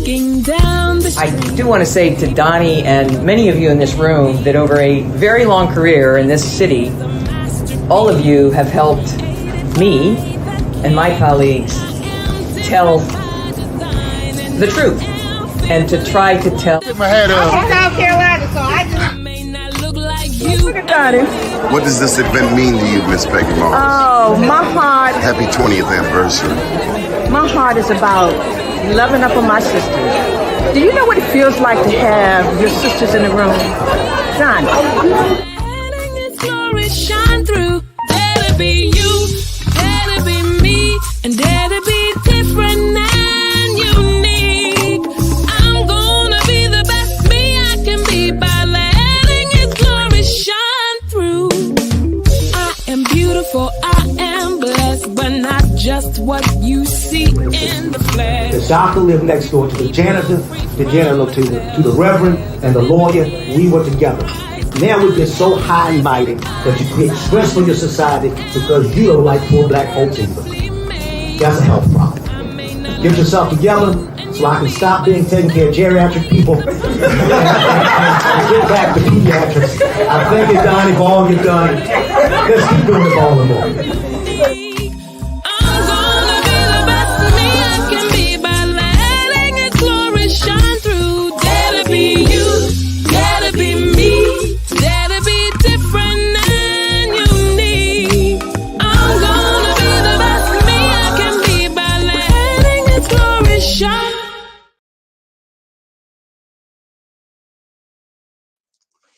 I do want to say to Doni and many of you in this room that over a very long career in this city, all of you have helped me and my colleagues tell the truth and to try to tell. Put my hat up. I'm from South Carolina, so I just look at Doni. What does this event mean to you, Miss Peggy Morris? Oh, my heart. Happy 20th anniversary. My heart is about loving up on my sisters. Do you know what it feels like to have your sisters in the room? Doni. Shine through. Dare to be you, dare to be me, and dare to be different and unique. I'm gonna be the best me I can be by letting His glory shine through. I am beautiful, I am blessed, but not just what you see in the flesh. The doctor lived next door to the janitor to the reverend, and the lawyer. We were together. Now we get so high and mighty that you create stress for your society because you don't like poor black folks either. That's a health problem. Get yourself together so I can stop being taking care of geriatric people and get back to pediatrics. I thank you, Doni, for all you've done. Let's keep doing it all the more. I'm gonna be the best me I can be by letting His glory shine through. Dare to be you, dare to be me. Dare to be different and unique. I'm gonna be the best me I can be by letting His glory shine.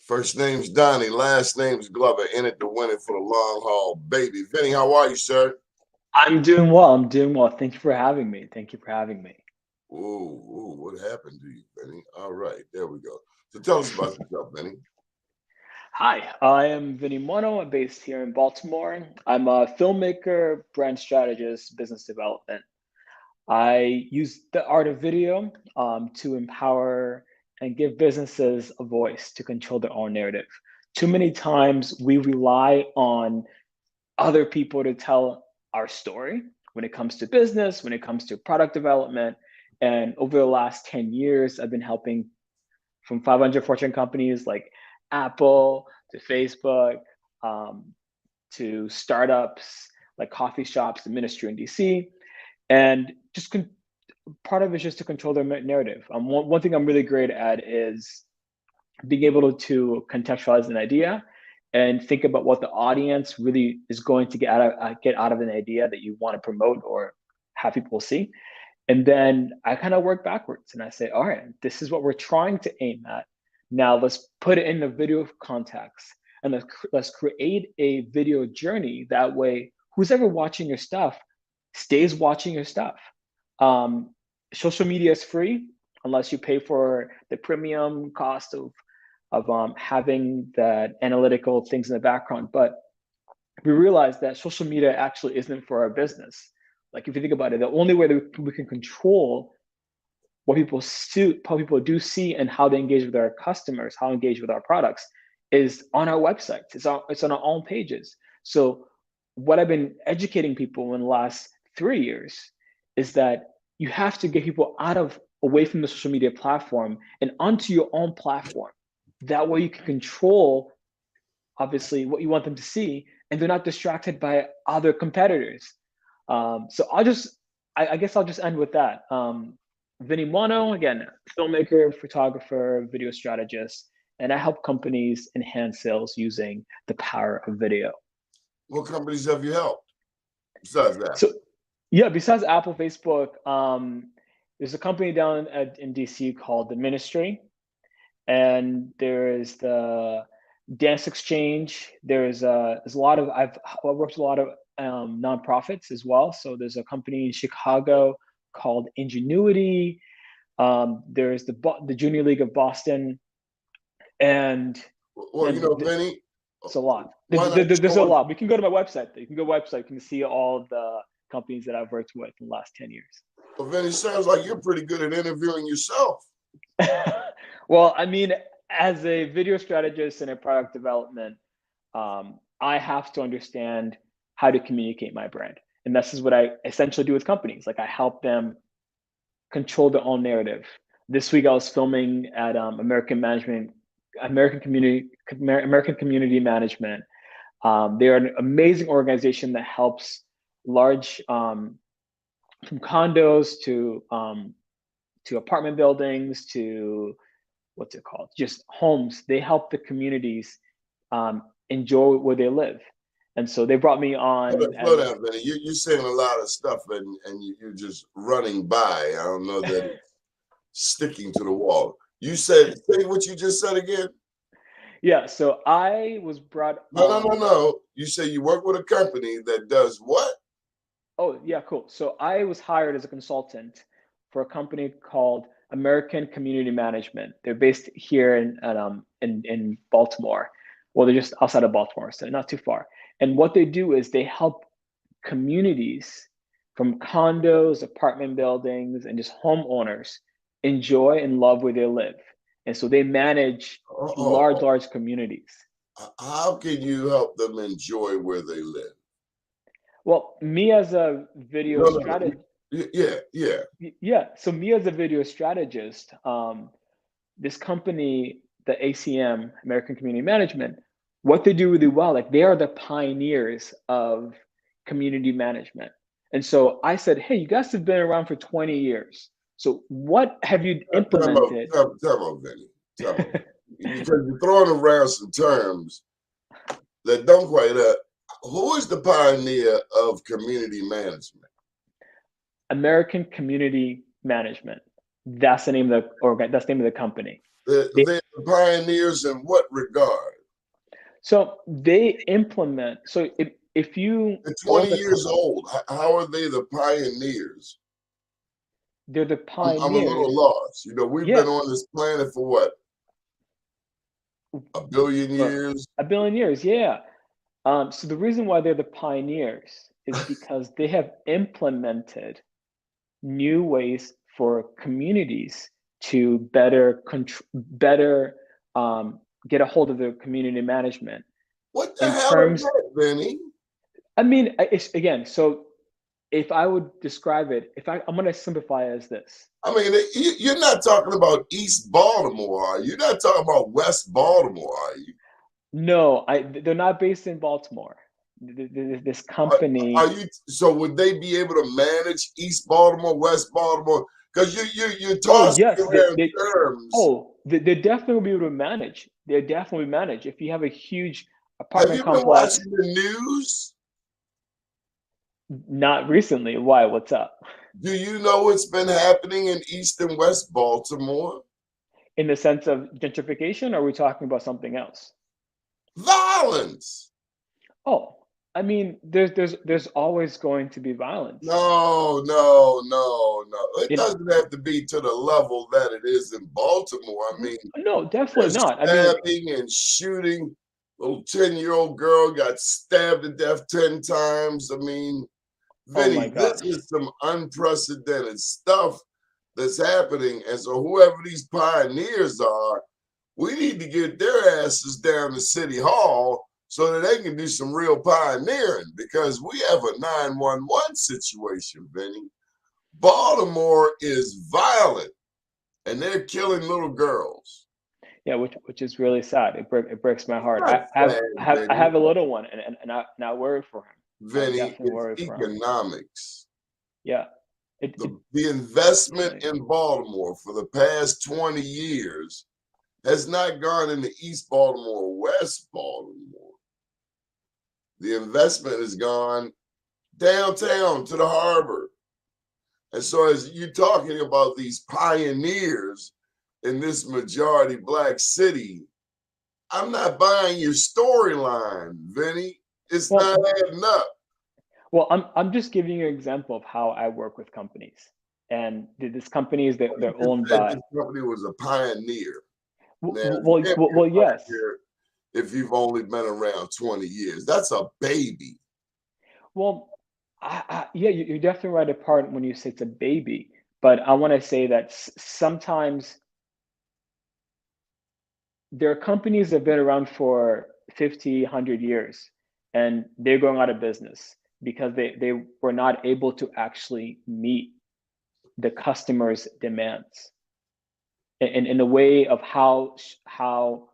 First name's Doni, last name's Glover. In it to win it for the long haul, baby. Vinny, how are you, sir? I'm doing well. Thank you for having me. Ooh, what happened to you, Vinny? All right, there we go. So tell us about yourself, Vinny. Hi, I am Vinny Mwano. I'm based here in Baltimore. I'm a filmmaker, brand strategist, business development. I use the art of video to empower and give businesses a voice to control their own narrative. Too many times we rely on other people to tell our story when it comes to business, when it comes to product development. And over the last 10 years, I've been helping from 500 Fortune companies like Apple to Facebook to startups like coffee shops, the ministry in DC, and just part of it is just to control their narrative. One thing I'm really great at is being able to contextualize an idea and think about what the audience really is going to get out of an idea that you want to promote or have people see. And then I kind of work backwards and I say, all right, this is what we're trying to aim at. Now let's put it in the video context and let's create a video journey. That way, who's ever watching your stuff stays watching your stuff. Social media is free unless you pay for the premium cost of having that analytical things in the background. But we realize that social media actually isn't for our business. Like if you think about it, the only way that we can control what people do see and how they engage with our customers, how they engage with our products is on our websites. It's on our own pages. So what I've been educating people in the last 3 years is that you have to get people away from the social media platform and onto your own platform. That way you can control, obviously, what you want them to see, and they're not distracted by other competitors. So I guess I'll just end with that. Vinny Mwano, again, filmmaker, photographer, video strategist, and I help companies enhance sales using the power of video. What companies have you helped besides that? So, yeah, besides Apple, Facebook, there's a company down in DC called The Ministry, and there is the Dance Exchange. There's a lot of I've worked with a lot of nonprofits as well. So there's a company in Chicago called Ingenuity. There's the Junior League of Boston, and Vinny, it's a lot. There's a lot. We can go to my website. You can go to my website. You can see all the companies that I've worked with in the last 10 years. Well, Vinny, sounds like you're pretty good at interviewing yourself. Well, I mean, as a video strategist and a product development, I have to understand how to communicate my brand. And this is what I essentially do with companies. Like I help them control their own narrative. This week I was filming at American Community Management. They're an amazing organization that helps large, from condos to apartment buildings to what's it called? Just homes. They help the communities enjoy where they live. And so they brought me on. Slow down, Vinny. You're saying a lot of stuff and you're just running by. I don't know that it's sticking to the wall. You said, say what you just said again. Yeah, so I was brought No. You say you work with a company that does what? Oh, yeah, cool. So I was hired as a consultant for a company called American Community Management. They're based here in Baltimore. Well, they're just outside of Baltimore, so not too far. And what they do is they help communities from condos, apartment buildings, and just homeowners enjoy and love where they live. And so they manage large communities. How can you help them enjoy where they live? Well, me as a video strategist. Yeah. So me as a video strategist, this company, the ACM, American Community Management, what they do really well, like they are the pioneers of community management. And so I said, hey, you guys have been around for 20 years. So what have you implemented? Tell me, Vinny. Tell me. Because you're throwing around some terms that don't quite who is the pioneer of community management? American Community Management. That's the name of that's the name of the company. They're the pioneers in what regard? So they implement. So if you they're 20 years old, how are they the pioneers? They're the pioneers. I'm a little lost. We've been on this planet for what? A billion years? A billion years, yeah. So the reason why they're the pioneers is because they have implemented new ways for communities to better get a hold of their community management. What the hell is that, Vinny? I mean, again, so if I would describe it, I'm going to simplify it as this. I mean, you're not talking about East Baltimore, are you? You're not talking about West Baltimore, are you? No, they're not based in Baltimore. This company. So would they be able to manage East Baltimore, West Baltimore? Because you're tossing around terms. They definitely will be able to manage. They definitely manage. If you have a huge apartment complex. Have you been watching the news? Not recently. Why? What's up? Do you know what's been happening in East and West Baltimore? In the sense of gentrification, or are we talking about something else? Violence. Oh, I mean, there's always going to be violence. No. It doesn't have to be to the level that it is in Baltimore. I mean, no, definitely not. Stabbing and shooting. Little 10-year-old girl got stabbed to death 10 times. I mean, Vinny, this is some unprecedented stuff that's happening. And so whoever these pioneers are, we need to get their asses down to City Hall so that they can do some real pioneering, because we have a 911 situation, Vinny. Baltimore is violent, and they're killing little girls. Yeah, which is really sad. It breaks my heart. I have a little one, and I worry for him. Vinny, it's economics. Yeah. The investment in Baltimore for the past 20 years has not gone into East Baltimore or West Baltimore. The investment has gone downtown to the harbor. And so as you're talking about these pioneers in this majority Black city, I'm not buying your storyline, Vinny. It's not adding up. Well, I'm just giving you an example of how I work with companies. And this company is they're owned by. This company was a pioneer. Well, yes. If you've only been around 20 years, that's a baby. Well, yeah, you're definitely right apart when you say it's a baby. But I want to say that sometimes there are companies that have been around for 50, 100 years, and they're going out of business because they were not able to actually meet the customer's demands, in a way of how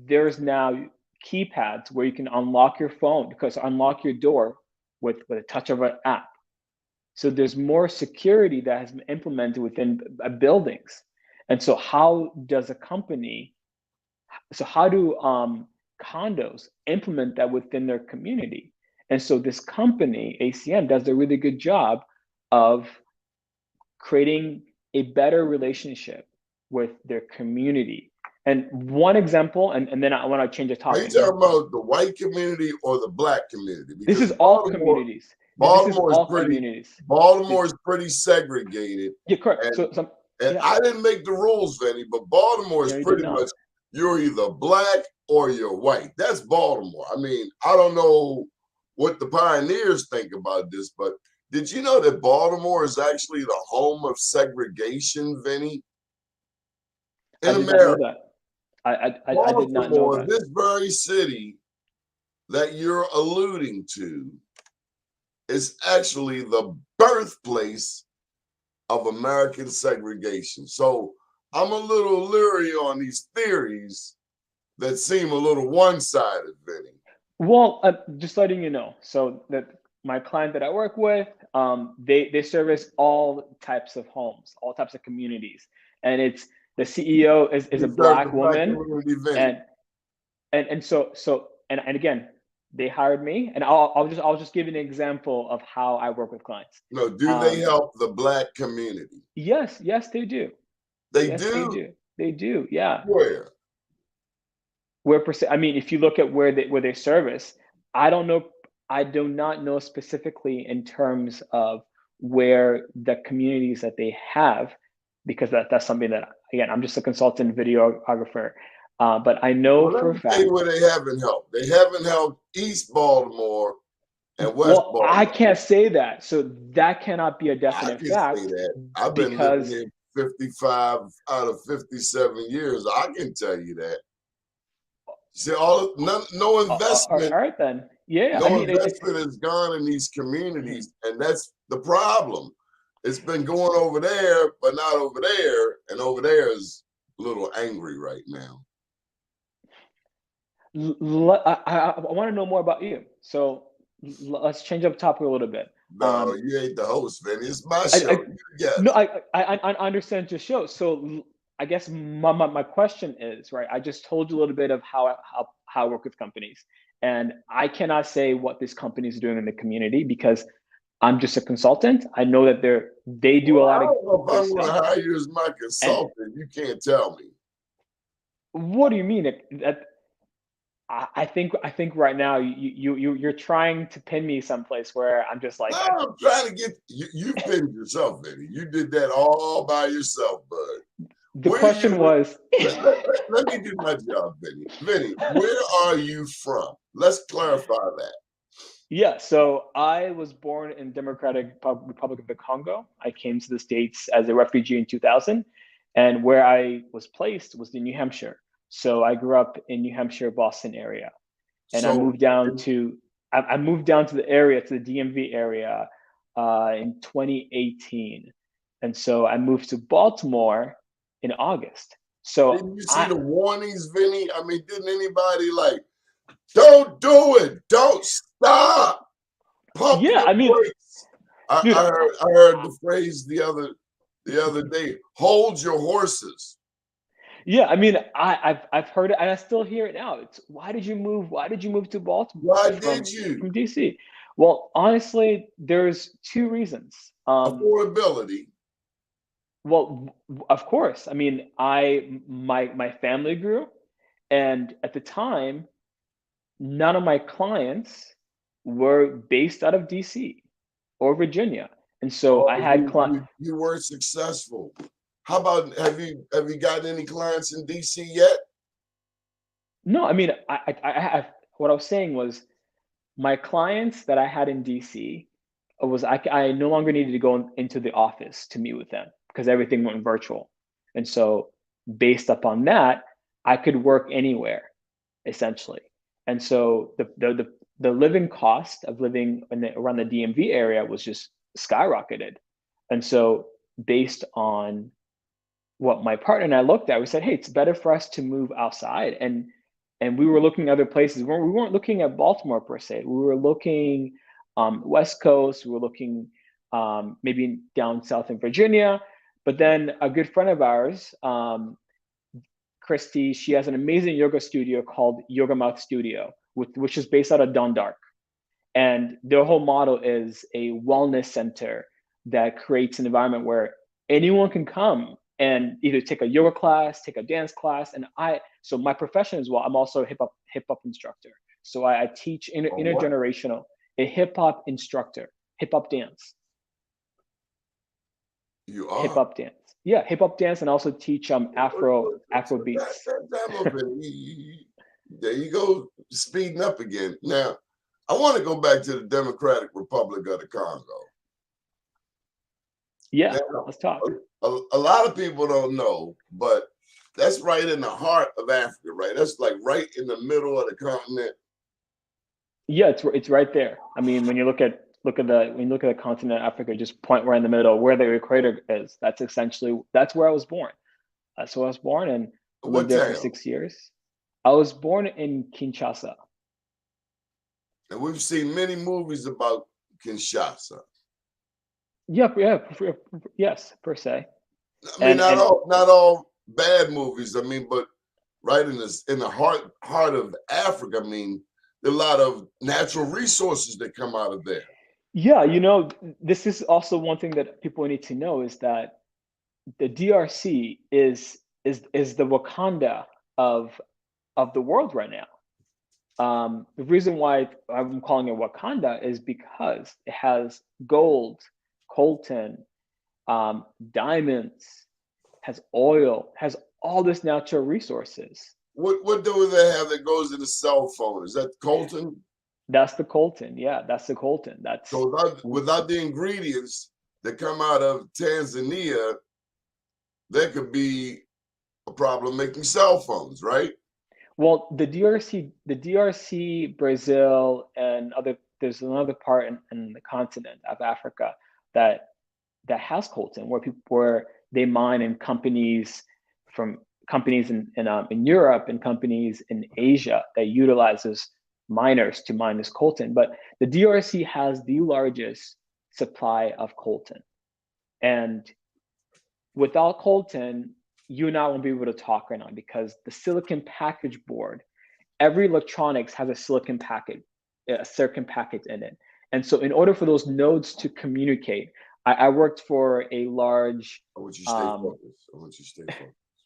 there's now keypads where you can unlock your phone, because unlock your door with a touch of an app. So there's more security that has been implemented within buildings. And so how do condos implement that within their community? And so this company, ACM, does a really good job of creating a better relationship with their community. And one example, and then I want to change the topic. Are you talking about the white community or the black community? This is all communities. Baltimore is This- pretty segregated. Yeah, correct. And I didn't make the rules, Vinny, but Baltimore is pretty much, you're either black or you're white. That's Baltimore. I mean, I don't know what the pioneers think about this, but did you know that Baltimore is actually the home of segregation, Vinny? In America. I did not know that. This very city that you're alluding to is actually the birthplace of American segregation. So I'm a little leery on these theories that seem a little one-sided, Vinny. Well, just letting you know, so that my client that I work with, they service all types of homes, all types of communities, and it's the CEO is a black woman, and so again, they hired me, and I'll just give you an example of how I work with clients. No, do they help the black community? Yes, they do. They do. They do. Yeah. Where? I mean, if you look at where they service, I don't know. I do not know specifically in terms of where the communities that they have, because that's something that, again, I'm just a consultant videographer. But I know for a fact. Tell you where they haven't helped. They haven't helped East Baltimore and West Baltimore. I can't say that. So that cannot be a definite fact. Say that. I've been living here 55 out of 57 years. I can tell you that. See, no investment. All right, then. Yeah. No investment has gone in these communities, and that's the problem. It's been going over there, but not over there, and over there is a little angry right now. I want to know more about you. So let's change up the topic a little bit. No, you ain't the host, Vinny. It's my show. No, I understand your show. So I guess my question is, right, I just told you a little bit of how I work with companies. And I cannot say what this company is doing in the community because I'm just a consultant. I know that they do a lot of. If I want to hire you as my consultant, you can't tell me. What do you mean? I think right now you're trying to pin me someplace where I'm just like. No, I'm trying to get you. You pinned yourself, Vinny. You did that all by yourself, bud. The question was. Let me do my job, Vinny. Vinny, where are you from? Let's clarify that. Yeah, so I was born in Democratic Republic of the Congo. I came to the States as a refugee in 2000, and where I was placed was in New Hampshire. So I grew up in New Hampshire, Boston area, and I moved down to the area, to the DMV area, in 2018, and so I moved to Baltimore in August. So didn't you see the warnings, Vinny? I mean, didn't anybody like, don't do it, don't stop? Pump I mean, I heard the phrase the other day. Hold your horses. Yeah, I mean, I've heard it, and I still hear it now. It's why did you move? Why did you move to Baltimore? Why did you from DC? Well, honestly, there's two reasons. Affordability. Well, of course. I mean, my family grew, and at the time, none of my clients were based out of DC or Virginia, and so I had clients. You weren't successful. How about have you gotten any clients in DC yet? No, I mean, I what I was saying was my clients that I had in DC was I no longer needed to go into the office to meet with them because everything went virtual. And so based upon that, I could work anywhere, essentially. And so the living cost of living around the DMV area was just skyrocketed. And so based on what my partner and I looked at. We said, hey, it's better for us to move outside. And we were looking at other places. We weren't looking at Baltimore per se. We were looking West Coast. We were looking maybe down south in Virginia. But then a good friend of ours, Christy, she has an amazing yoga studio called Yoga Mouth Studio, which is based out of Dundalk. And their whole model is a wellness center that creates an environment where anyone can come and either take a yoga class, take a dance class. And so my profession as well, I'm also a hip hop instructor. So I teach intergenerational, a hip hop instructor, hip hop dance. You are? Hip hop dance. Yeah, hip hop dance, and also teach Afro beats. There you go, speeding up again. Now, I want to go back to the Democratic Republic of the Congo. Yeah, now, let's talk. A lot of people don't know, but that's right in the heart of Africa, right? That's like right in the middle of the continent. Yeah, it's right there. I mean, when you look at the continent of Africa, just point right in the middle where the equator is. That's where I was born. That's where I was born, and lived there for 6 years. I was born in Kinshasa. And we've seen many movies about Kinshasa. Yes, per se. I mean, not all bad movies. I mean, but right in the heart of Africa. I mean, there are a lot of natural resources that come out of there. Yeah, this is also one thing that people need to know is that the DRC is the Wakanda of the world right now. The reason why I'm calling it Wakanda is because it has gold, coltan, diamonds, has oil, has all this natural resources. What do they have that goes in the cell phone? Is that coltan? That's the coltan. Yeah, that's the coltan. That's so without the ingredients that come out of Tanzania, there could be a problem making cell phones, right? Well, the DRC, Brazil, and there's another part in the continent of Africa that has coltan, where they mine in companies in Europe and companies in Asia that utilizes miners to mine this coltan. But the DRC has the largest supply of coltan, and without coltan, you and I won't be able to talk right now because the silicon package board, every electronics has a silicon package in it. And so in order for those nodes to communicate, I worked for a large. I want you to stay focused.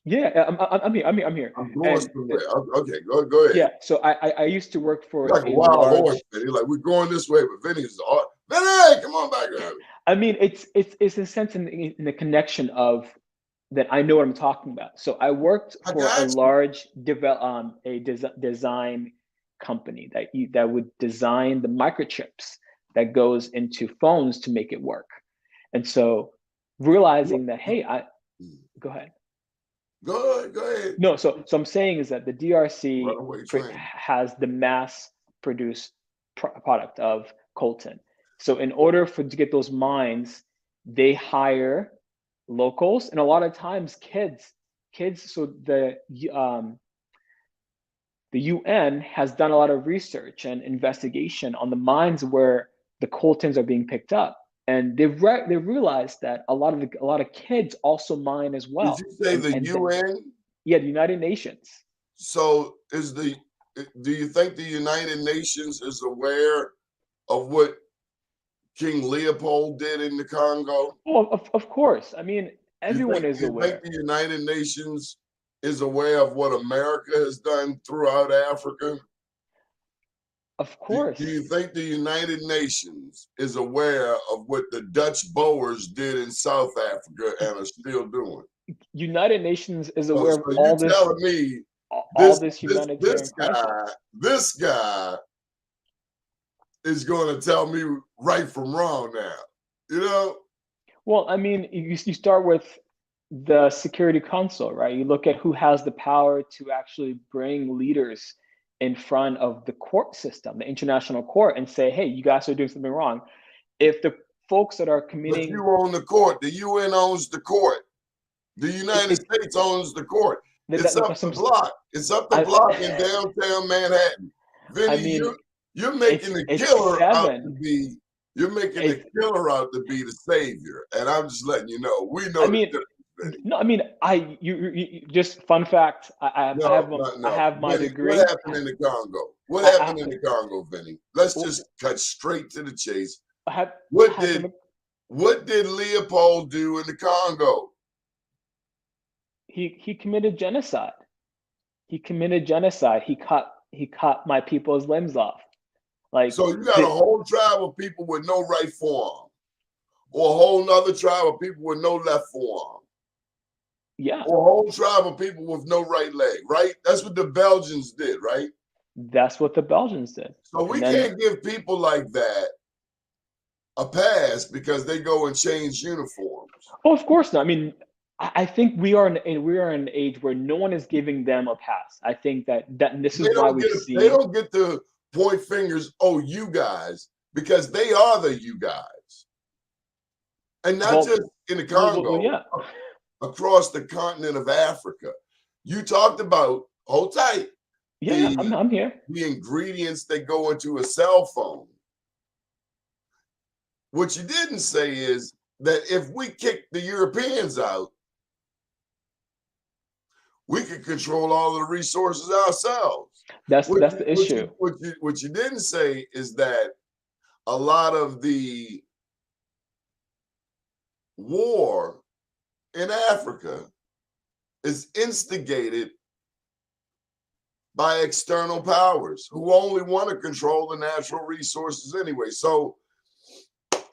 Yeah, I'm here. I'm going somewhere. Okay, go ahead. Yeah, so I used to work for like a wild horse, man. You're like, we're going this way, but Vinny's Vinny, come on back. I mean, it's a sense in the connection of that I know what I'm talking about. So I worked for a large design company that would design the microchips that goes into phones to make it work. And so realizing that, hey, go ahead. Go ahead. No, so I'm saying is that the DRC has the mass produced product of coltan. So in order to get those mines, they hire locals, and a lot of times kids. So the UN has done a lot of research and investigation on the mines where the coltans are being picked up, and they realized that a lot of kids also mine as well. Did you say the UN? Yeah, the United Nations. So do you think the United Nations is aware of what King Leopold did in the Congo? Oh, of course. I mean, everyone is aware. You think the United Nations is aware of what America has done throughout Africa? Of course. Do you think the United Nations is aware of what the Dutch Boers did in South Africa and are still doing? United Nations is aware of all this. Telling me this humanitarian crisis. This guy is going to tell me right from wrong now, Well, I mean, you start with the Security Council, right? You look at who has the power to actually bring leaders in front of the court system, the international court, and say, hey, you guys are doing something wrong. If the folks that are But committing. you own the court. The UN owns the court. The United States owns the court. It's up the block. It's up the block in downtown Manhattan. Vinny, I mean, you're making the it's killer out to 7. be. You're making the killer out to be the savior, and I'm just letting you know. We know. I mean, no, I mean, you just fun fact. I have my Vinny, degree. What happened in the Congo? What happened in the Congo, Vinny? Let's just cut straight to the chase. What did Leopold do in the Congo? He committed genocide. He committed genocide. He cut my people's limbs off. Like, so you got a whole tribe of people with no right forearm, or a whole nother tribe of people with no left forearm. Yeah. Or a whole tribe of people with no right leg, right? That's what the Belgians did, right? That's what the Belgians did. So we can't give people like that a pass because they go and change uniforms. Oh, of course not. I mean, I think we are in an age where no one is giving them a pass. I think that this is why we see they don't get to point fingers. Oh, you guys, because they are the you guys, and not just in the Congo. Yeah. Across the continent of Africa. You talked about, hold tight. Yeah, I'm here. The ingredients that go into a cell phone. What you didn't say is that if we kick the Europeans out, we could control all of the resources ourselves. That's the issue. What you didn't say is that a lot of the war in Africa is instigated by external powers who only want to control the natural resources anyway. So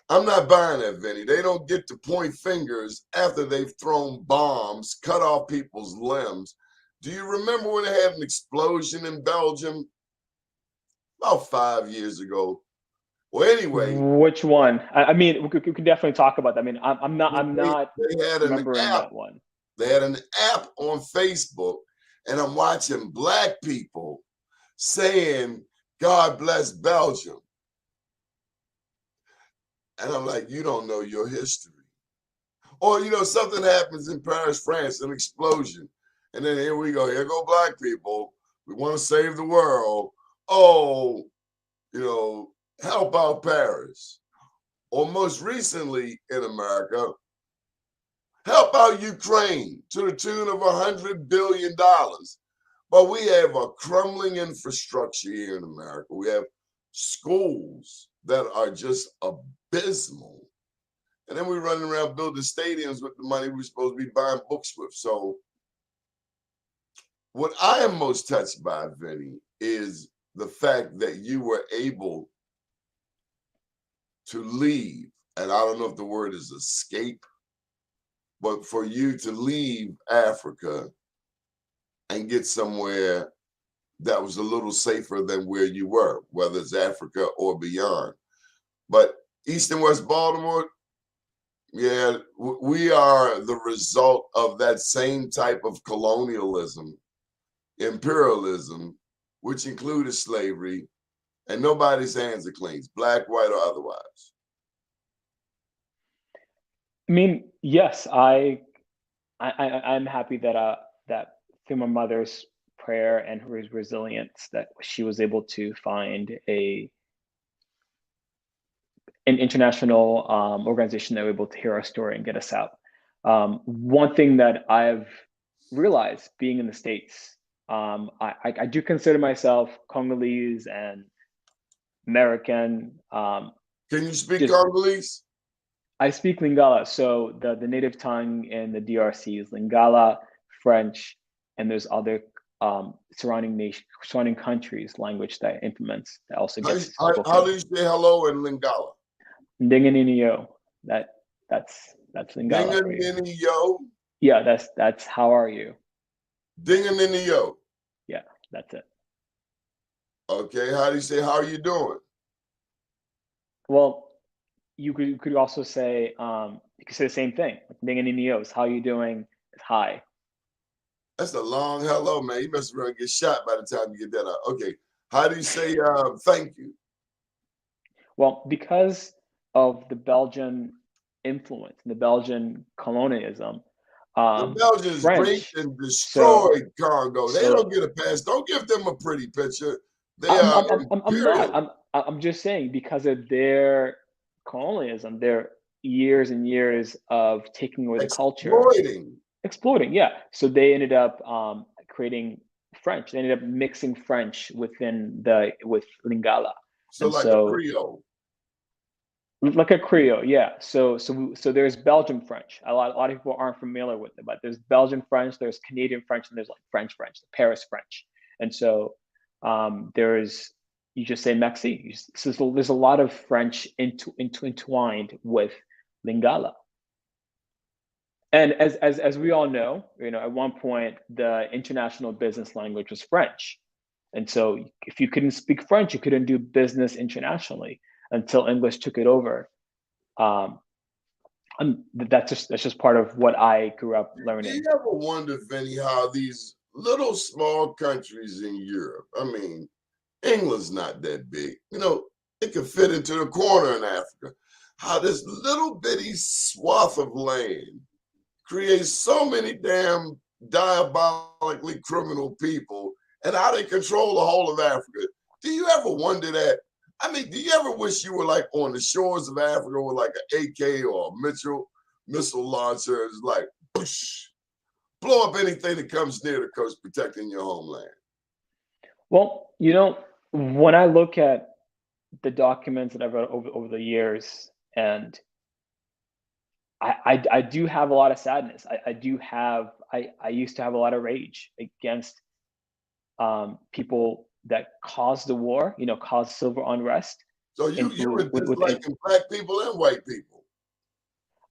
I'm not buying that, Vinny. They don't get to point fingers after they've thrown bombs, cut off people's limbs. Do you remember when they had an explosion in Belgium about 5 years ago? Well, anyway, which one? I mean, we could definitely talk about that. I mean, I'm not They had remembering an app. that one. They had an app on Facebook, and I'm watching Black people saying, "God bless Belgium," and I'm like, "You don't know your history." Or something happens in Paris, France, an explosion, and then here we go. Here go Black people. We want to save the world. Oh, help out Paris. Or most recently in America, help out Ukraine to the tune of $100 billion. But we have a crumbling infrastructure here in America. We have schools that are just abysmal. And then we're running around building stadiums with the money we're supposed to be buying books with. So what I am most touched by, Vinny, is the fact that you were able to leave, and I don't know if the word is escape, but for you to leave Africa and get somewhere that was a little safer than where you were, whether it's Africa or beyond. But East and West Baltimore, yeah, we are the result of that same type of colonialism, imperialism, which included slavery, and nobody's hands are clean, Black, white, or otherwise. I mean, yes, I'm happy that through my mother's prayer and her resilience that she was able to find an international organization that were able to hear our story and get us out. One thing that I've realized being in the States, I do consider myself Congolese and American. Can you speak Congolese? I speak Lingala. So the native tongue in the DRC is Lingala, French, and there's other surrounding countries language that implements that also gets spoken. How do you say hello in Lingala? Ndinganiniyo. That's Lingala. Dinganiniyo? Yeah, that's how are you? Dinganiniyo. Yeah, that's it. Okay, how do you say how are you doing? Well, you could also say you could say the same thing. Dinganiniyo is how you doing? It's hi. That's a long hello, man. You must run get shot by the time you get that out. Okay, how do you say thank you? Well, because of the Belgian influence, the Belgian colonialism. The Belgians French, raped and destroyed Congo. They don't get a pass. Don't give them a pretty picture. They are imperial. I'm just saying, because of their colonialism, their years and years of taking away the culture, exploiting. Yeah. So they ended up creating French. They ended up mixing French with Lingala. So like a Creole. Like a Creole, yeah. So there's Belgian French. A lot of people aren't familiar with it, but there's Belgian French, there's Canadian French, and there's like French, the Paris French. And so there's, you just say Maxi. So there's a lot of French entwined with Lingala. And as we all know, at one point the international business language was French. And so if you couldn't speak French, you couldn't do business internationally until English took it over. That's just part of what I grew up learning. Do you ever wonder, Vinny, how these little small countries in Europe, I mean, England's not that big, it could fit into the corner in Africa, how this little bitty swath of land creates so many damn diabolically criminal people, and how they control the whole of Africa? Do you ever wonder that? I mean, do you ever wish you were like on the shores of Africa with like an AK or a missile launcher? It's like, whoosh, blow up anything that comes near the coast, protecting your homeland. Well, when I look at the documents that I've read over the years, and I do have a lot of sadness. I used to have a lot of rage against people that caused the war, caused civil unrest. So you were disliking black people and white people?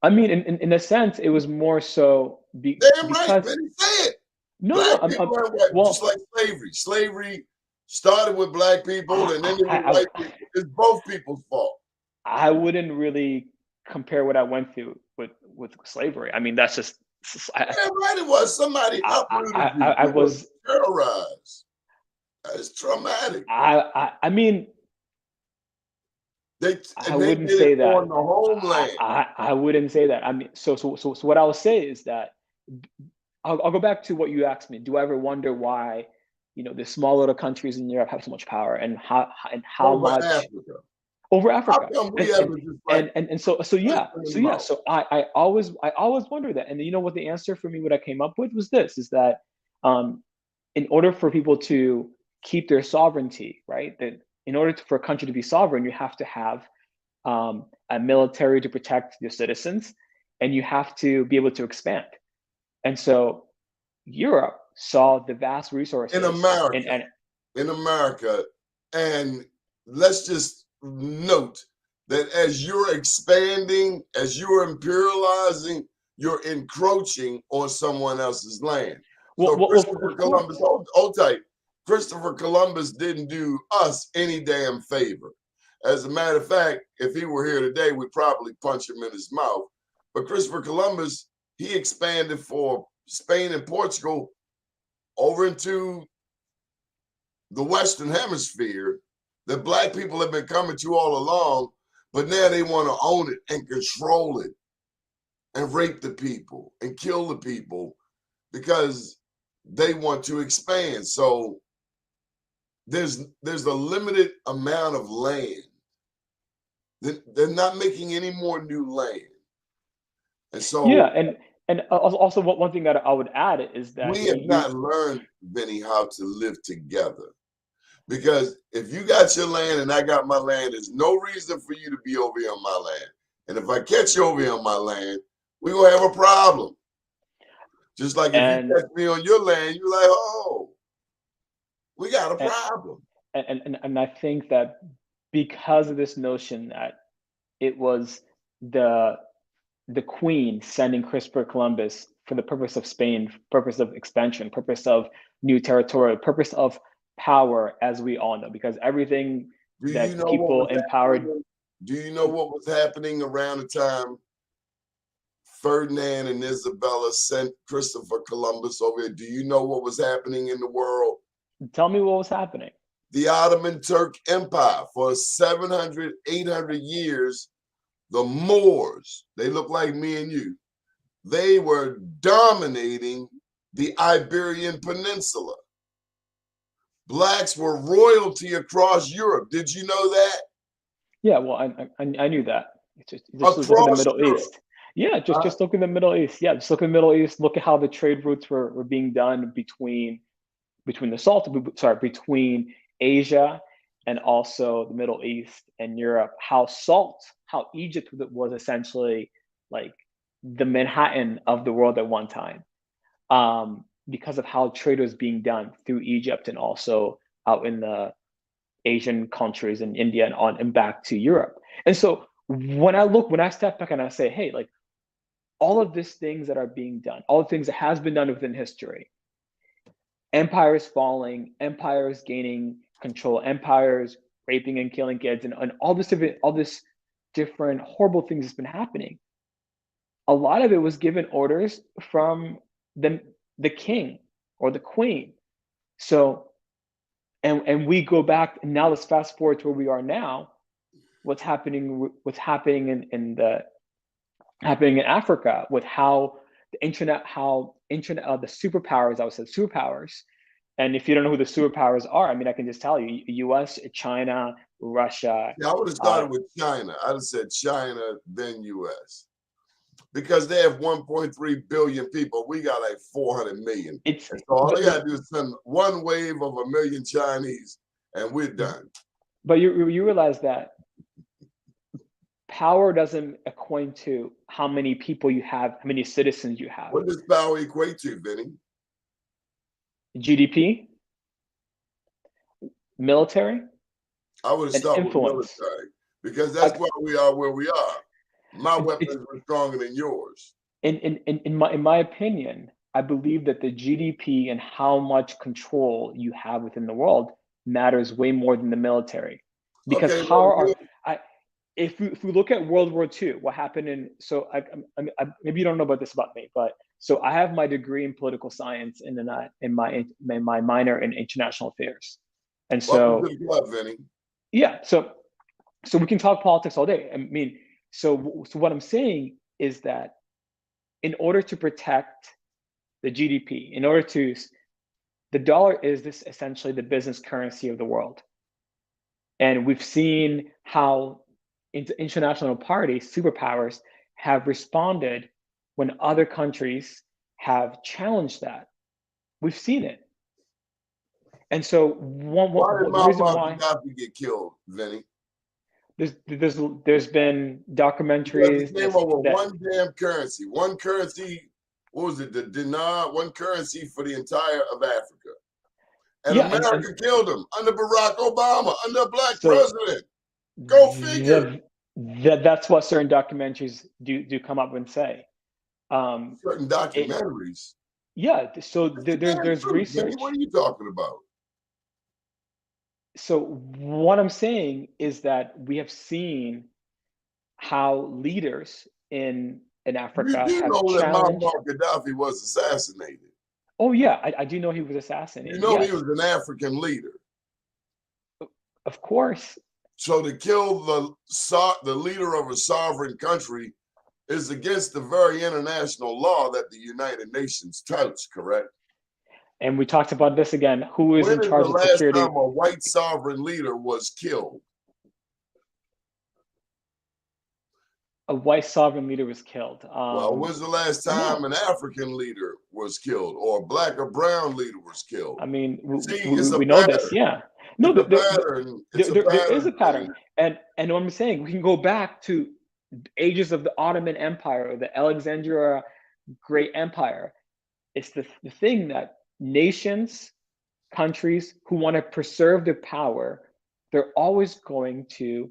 I mean, in a sense, it was more so damn right, Vinny, say it. No, black people and white, just like slavery. Slavery started with black people, and then it was white people. It's both people's fault. I wouldn't really compare what I went through with slavery. I mean, that's just. Damn right, it was. Somebody uprooted you. I was terrorized. It's traumatic. I mean, they wouldn't say that on the homeland. I wouldn't say that. I mean, so what I'll say is that I'll go back to what you asked me. Do I ever wonder why, the small little countries in Europe have so much power, and how over much Africa. Over Africa? How come we So I always wonder that. And you know what the answer for me, what I came up with was this: is that in order for people to keep their sovereignty, right? That in order for a country to be sovereign, you have to have a military to protect your citizens, and you have to be able to expand. And so Europe saw the vast resources in America, and let's just note that as you're expanding, as you're imperializing, you're encroaching on someone else's land. Christopher Columbus, hold tight. Christopher Columbus didn't do us any damn favor. As a matter of fact, if he were here today, we'd probably punch him in his mouth. But Christopher Columbus, he expanded for Spain and Portugal over into the Western Hemisphere that black people have been coming to all along, but now they want to own it and control it and rape the people and kill the people because they want to expand. So there's a limited amount of land. They're not making any more new land. And so and also one thing that I would add is that we have not learned, Vinny, how to live together. Because if you got your land and I got my land, there's no reason for you to be over here on my land. And if I catch you over here on my land, we're going to have a problem. Just like if you catch me on your land, you're like, oh, we got a problem. And I think that because of this notion that it was the Queen sending Christopher Columbus for the purpose of Spain, purpose of expansion, purpose of new territory, purpose of power, as we all know, because everything that people empowered. Do you know what was happening around the time Ferdinand and Isabella sent Christopher Columbus over here? Do you know what was happening in the world? Tell me what was happening. The Ottoman Turk Empire for 700, 800 years the Moors, they look like me and you. They were dominating the Iberian Peninsula. Blacks were royalty across Europe. Did you know that? Yeah, well, I knew that. Just Across look at the Middle Europe. East. Yeah, just look at the Middle East. Yeah, just look at the Middle East. Look at how the trade routes were being done between between Asia and also the Middle East and Europe. How Egypt was essentially like the Manhattan of the world at one time, because of how trade was being done through Egypt and also out in the Asian countries and India and on and back to Europe. And so when I step back and I say, hey, like all of these things that are being done, all the things that has been done within history, empires falling, empires gaining control, empires raping and killing kids, and all this different horrible things that's been happening. A lot of it was given orders from the king or the queen. So, and we go back, and now let's fast forward to where we are now. What's happening in Africa with how the superpowers, I would say superpowers. And if you don't know who the superpowers are, I mean, I can just tell you, US, China, Russia. Yeah, I would have started with China. I'd have said China, then US. Because they have 1.3 billion people. We got like 400 million. So all they got to do is send one wave of 1 million Chinese and we're done. But you realize that power doesn't equate to how many people you have, how many citizens you have. What does power equate to, Vinny? GDP, military. I would have started with military because that's why we are where we are. My weapons were stronger than yours. In my opinion, I believe that the GDP and how much control you have within the world matters way more than the military. Because if we look at World War II, what happened maybe you don't know about this about me, but so I have my degree in political science in my minor in international affairs, and so welcome to the club, Vinny. Yeah, so we can talk politics all day. I mean, so what I'm saying is that in order to protect the GDP, the dollar is this essentially the business currency of the world, and we've seen how international parties, superpowers, have responded when other countries have challenged that. We've seen it. And so why did Gaddafi get killed, Vinny? There's been documentaries. It came over one damn currency. One currency, what was it, the dinar? One currency for the entire of Africa. And America killed him under Barack Obama, under a black president. Go figure. That's what certain documentaries do come up and say. Certain documentaries. So there's research. What are you talking about? So what I'm saying is that we have seen how leaders in Africa have challenged. That Muammar Gaddafi was assassinated. Oh yeah, I do know he was assassinated. He was an African leader. Of course. So to kill the leader of a sovereign country is against the very international law that the United Nations touts, correct? And we talked about this again. Who is in charge of security? When is the last time a white sovereign leader was killed? A white sovereign leader was killed. Well, when's the last time an African leader was killed or a black or brown leader was killed? I mean, we know this, yeah. No, there is a pattern. And what I'm saying, we can go back to ages of the Ottoman Empire or the Alexandria Great Empire. It's the thing that nations, countries who want to preserve their power, they're always going to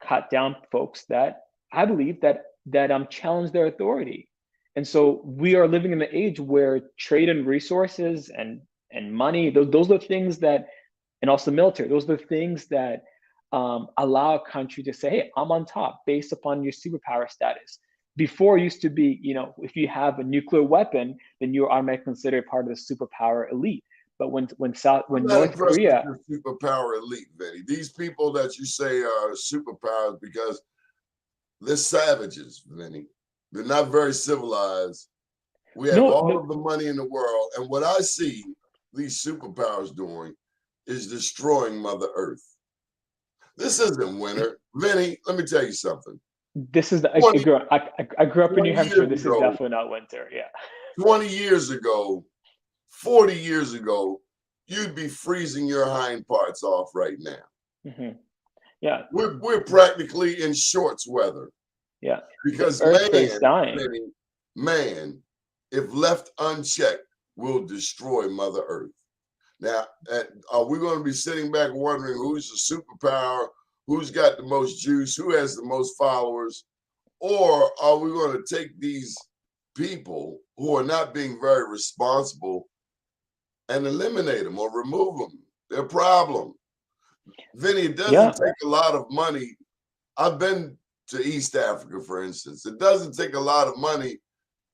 cut down folks that I believe that challenge their authority. And so we are living in the age where trade and resources and money, those are things that, and also military, those are the things that allow a country to say, hey, I'm on top based upon your superpower status. Before it used to be, if you have a nuclear weapon, then you're automatically considered part of the superpower elite. But when North Korea, superpower elite, Vinny, these people that you say are superpowers, because They're savages, Vinny. They're not very civilized. We have No, all of the money in the world, and what I see these superpowers doing is destroying Mother Earth. This isn't winter. Vinny, let me tell you something. This is 20, I grew up in New 20 Hampshire. years This is ago, definitely not winter. Yeah. 20 years ago, 40 years ago, you'd be freezing your hind parts off right now. Yeah. We're practically in shorts weather. Yeah. Because the Earth is dying. man, if left unchecked, will destroy Mother Earth. Now, are we going to be sitting back wondering who's the superpower, who's got the most juice, who has the most followers? Or are we going to take these people who are not being very responsible and eliminate them or remove them? They're a problem. Vinny, it doesn't take a lot of money. I've been to East Africa, for instance. It doesn't take a lot of money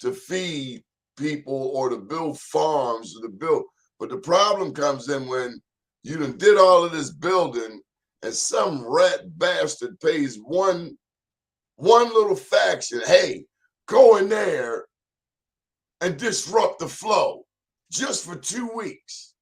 to feed people or to build farms or to build. But the problem comes in when you done did all of this building and some rat bastard pays one little faction, hey, go in there and disrupt the flow just for 2 weeks.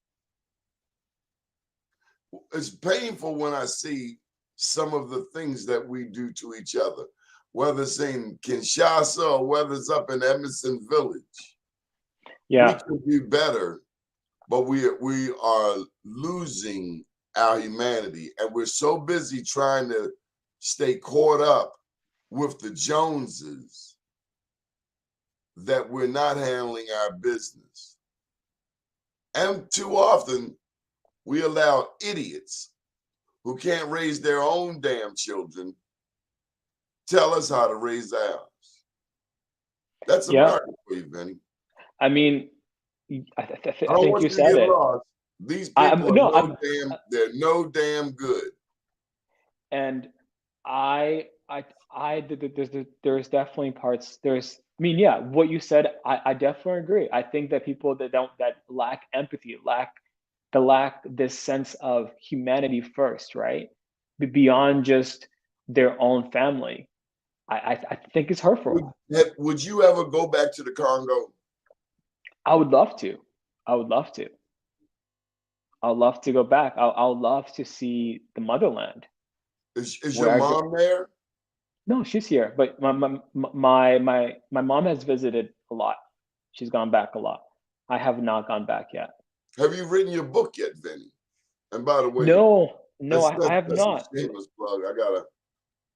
It's painful when I see some of the things that we do to each other, whether it's in Kinshasa or whether it's up in Emerson Village. Yeah. We can do better, but we are losing our humanity, and we're so busy trying to stay caught up with the Joneses that we're not handling our business. And too often, we allow idiots who can't raise their own damn children tell us how to raise ours. That's America for you, Vinny. I mean, I think you said it. Lost. These people they're no damn good. And there's definitely parts. What you said, I definitely agree. I think that people that lack empathy, lack this sense of humanity first, right? Beyond just their own family. I think it's hurtful. Would you ever go back to the Congo? I would love to. I would love to. I'd love to go back. I'll love to see the motherland. Is your mom there? No, she's here. But my mom has visited a lot. She's gone back a lot. I have not gone back yet. Have you written your book yet, Vinny? And by the way, no, I have not. A shameless plug. I gotta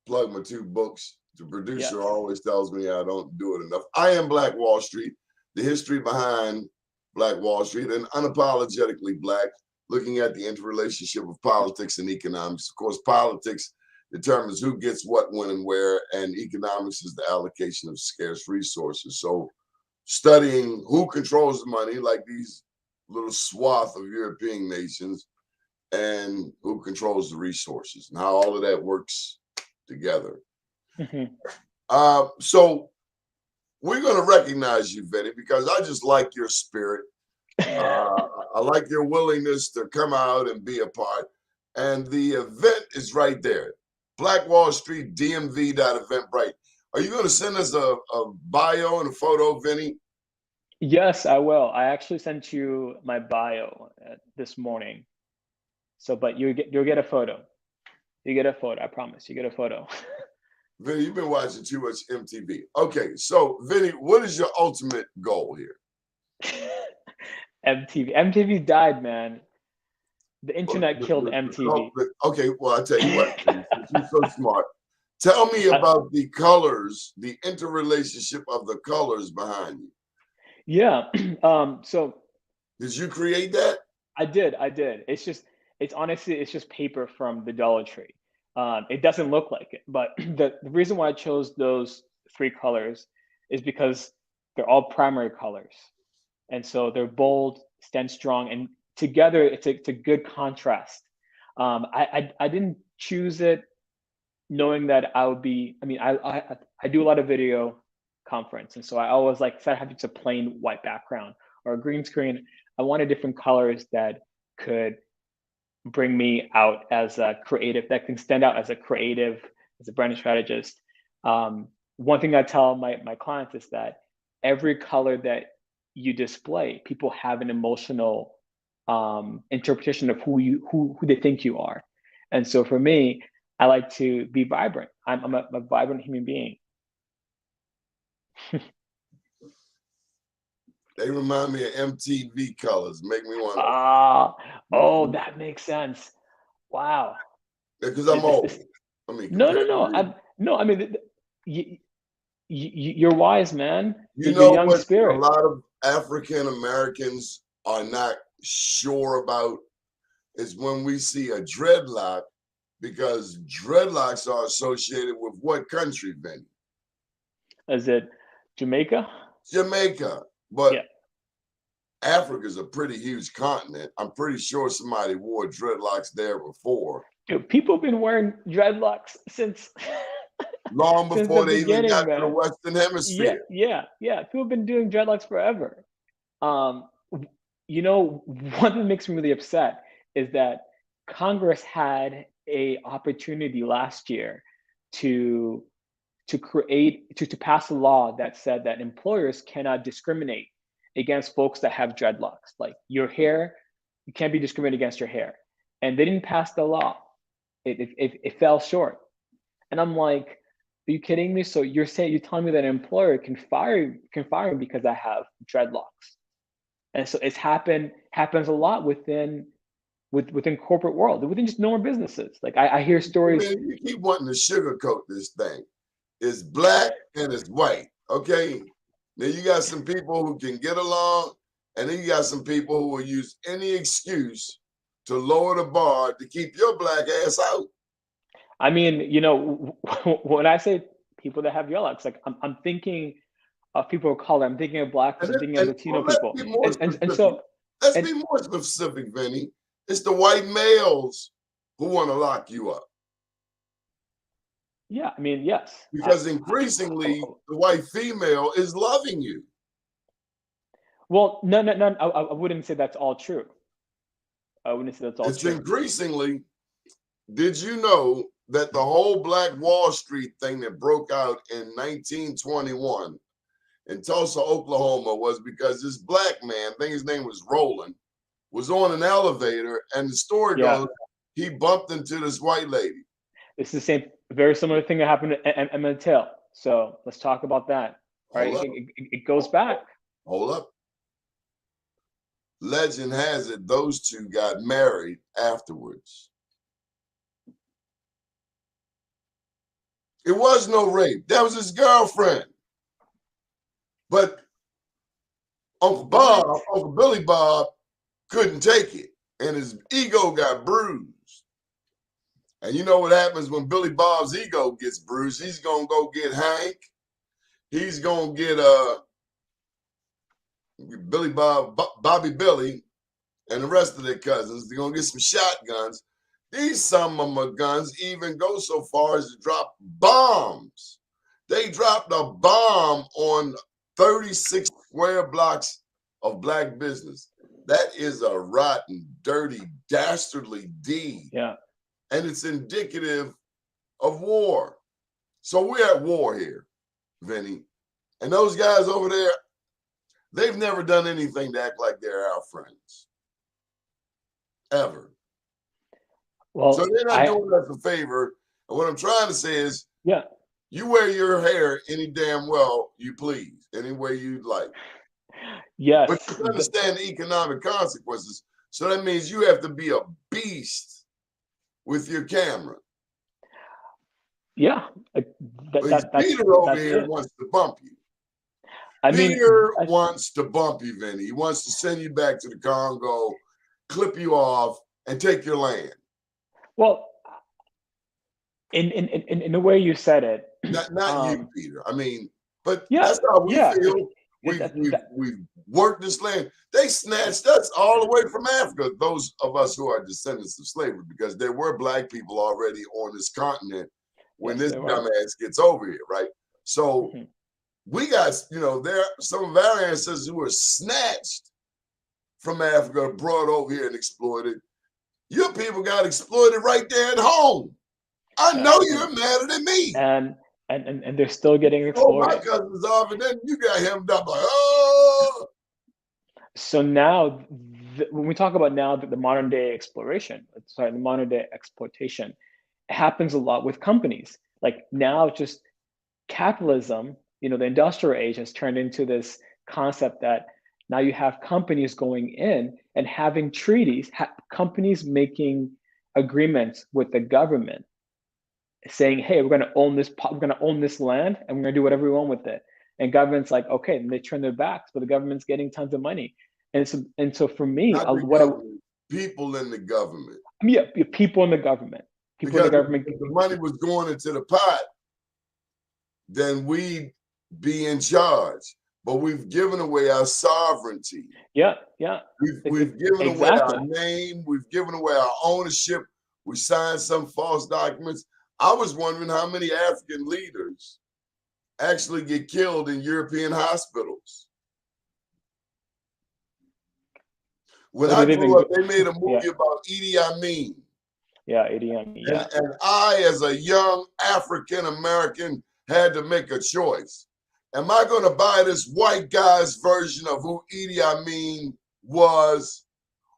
plug my 2 books. The producer always tells me I don't do it enough. I Am Black Wall Street: The History Behind Black Wall Street, and Unapologetically Black, looking at the interrelationship of politics and economics. Of course, politics determines who gets what, when, and where, and economics is the allocation of scarce resources. So studying who controls the money, like these little swath of European nations, and who controls the resources and how all of that works together. So we're going to recognize you, Vinny, because I just like your spirit. I like your willingness to come out and be a part. And the event is right there. Black Wall Street, DMV.Eventbrite. Are you going to send us a bio and a photo, Vinny? Yes, I will. I actually sent you my bio this morning. So, but you'll get a photo. You get a photo. I promise. You get a photo. Vinny, you've been watching too much MTV. Okay, so Vinny, what is your ultimate goal here? MTV died, man. The internet killed MTV. Okay, well, I tell you what, you're so smart. Tell me about the colors, the interrelationship of the colors behind you. Yeah. So. Did you create that? I did. It's honestly just paper from the Dollar Tree. It doesn't look like it, but the reason why I chose those 3 colors is because they're all primary colors. And so they're bold, stand strong, and together it's a good contrast. I didn't choose it knowing that I would be, I do a lot of video conference. And so I always instead of having a plain white background or a green screen, I wanted different colors that could bring me out as a creative, that can stand out as a creative, as a brand strategist. One thing I tell my clients is that every color that you display, people have an emotional interpretation of who they think you are. And so for me, I like to be vibrant. I'm a vibrant human being. They remind me of MTV colors. Make me want to. Oh, that makes sense. Wow. Because I'm old. I mean, no. I mean, you're wise, man. You You're know young what spirit. a lot of African Americans are not sure about is when we see a dreadlock, because dreadlocks are associated with what country, Vinny? Is it Jamaica? Jamaica. But yeah. Africa's a pretty huge continent. I'm pretty sure somebody wore dreadlocks there before. Dude, people have been wearing dreadlocks since long before they even got man. to the Western Hemisphere. Yeah. People have been doing dreadlocks forever. You know, one thing that makes me really upset is that Congress had a opportunity last year to pass a law that said that employers cannot discriminate against folks that have dreadlocks. Like your hair, you can't be discriminated against your hair. And they didn't pass the law. It fell short. And I'm like, are you kidding me? So you're telling me that an employer can fire me because I have dreadlocks. And so it's happens a lot within corporate world, within just normal businesses. Like I hear stories. Man, you keep wanting to sugarcoat this thing. It's black and it's white. Okay. Then you got some people who can get along, and then you got some people who will use any excuse to lower the bar to keep your black ass out. I mean, you know, when I say people that have dreadlocks, like I'm thinking of people of color. I'm thinking of black people. I'm thinking of Latino people. And so let's be more specific, Vinny. It's the white males who want to lock you up. Yeah, I mean, yes. Because increasingly, the white female is loving you. Well, no. I wouldn't say that's all true. I wouldn't say that's all true. It's increasingly. Did you know that the whole Black Wall Street thing that broke out in 1921 in Tulsa, Oklahoma, was because this black man, I think his name was Roland, was on an elevator, and the story goes he bumped into this white lady. It's the same, very similar thing that happened at Emmett Till. So let's talk about that. Right? It goes back. Hold up. Legend has it those two got married afterwards. It was no rape. That was his girlfriend. But Uncle Billy Bob, couldn't take it, and his ego got bruised. And you know what happens when Billy Bob's ego gets bruised? He's gonna go get Hank. He's gonna get Billy Bob, Bobby Billy, and the rest of their cousins. They're gonna get some shotguns. These some of my guns even go so far as to drop bombs. They dropped a bomb on 36 square blocks of black business. That is a rotten, dirty, dastardly deed. Yeah. And it's indicative of war. So we're at war here, Vinny. And those guys over there, they've never done anything to act like they're our friends. Ever. Well, so they're not doing us a favor. And what I'm trying to say is, you wear your hair any damn well you please, any way you'd like. Yes. But you understand the economic consequences. So that means you have to be a beast with your camera. Yeah. Peter over here wants to bump you. Peter wants to bump you, Vinny. He wants to send you back to the Congo, clip you off, and take your land. Well, in the way you said it. Not you, Peter. I mean, but that's how we feel. We've worked this land. They snatched us all the way from Africa, those of us who are descendants of slavery, because there were black people already on this continent when this dumbass gets over here, right? So we got, there are some of our ancestors who were snatched from Africa, brought over here and exploited. Your people got exploited right there at home. I know you're madder than me. And and they're still getting Oh, my exploited. cousin's off, and then you got hemmed up like, oh. So now, when we talk about now the modern day exploration, sorry, the modern day exploitation, it happens a lot with companies. Like now, just capitalism, the industrial age has turned into this concept that now you have companies going in and having treaties, companies making agreements with the government, saying, "Hey, we're going to own this land, and we're going to do whatever we want with it." And government's like, "Okay," and they turn their backs, but the government's getting tons of money. And so for me, Not the government, people in the government. Yeah, people in the government. People in the government. If the money was going into the pot, then we'd be in charge. But we've given away our sovereignty. Yeah. We've given away our name. We've given away our ownership. We signed some false documents. I was wondering how many African leaders actually get killed in European hospitals. When I grew up, they made a movie about Idi Amin. Yeah, Idi Amin. Yeah. And I, as a young African American, had to make a choice. Am I going to buy this white guy's version of who Idi Amin was,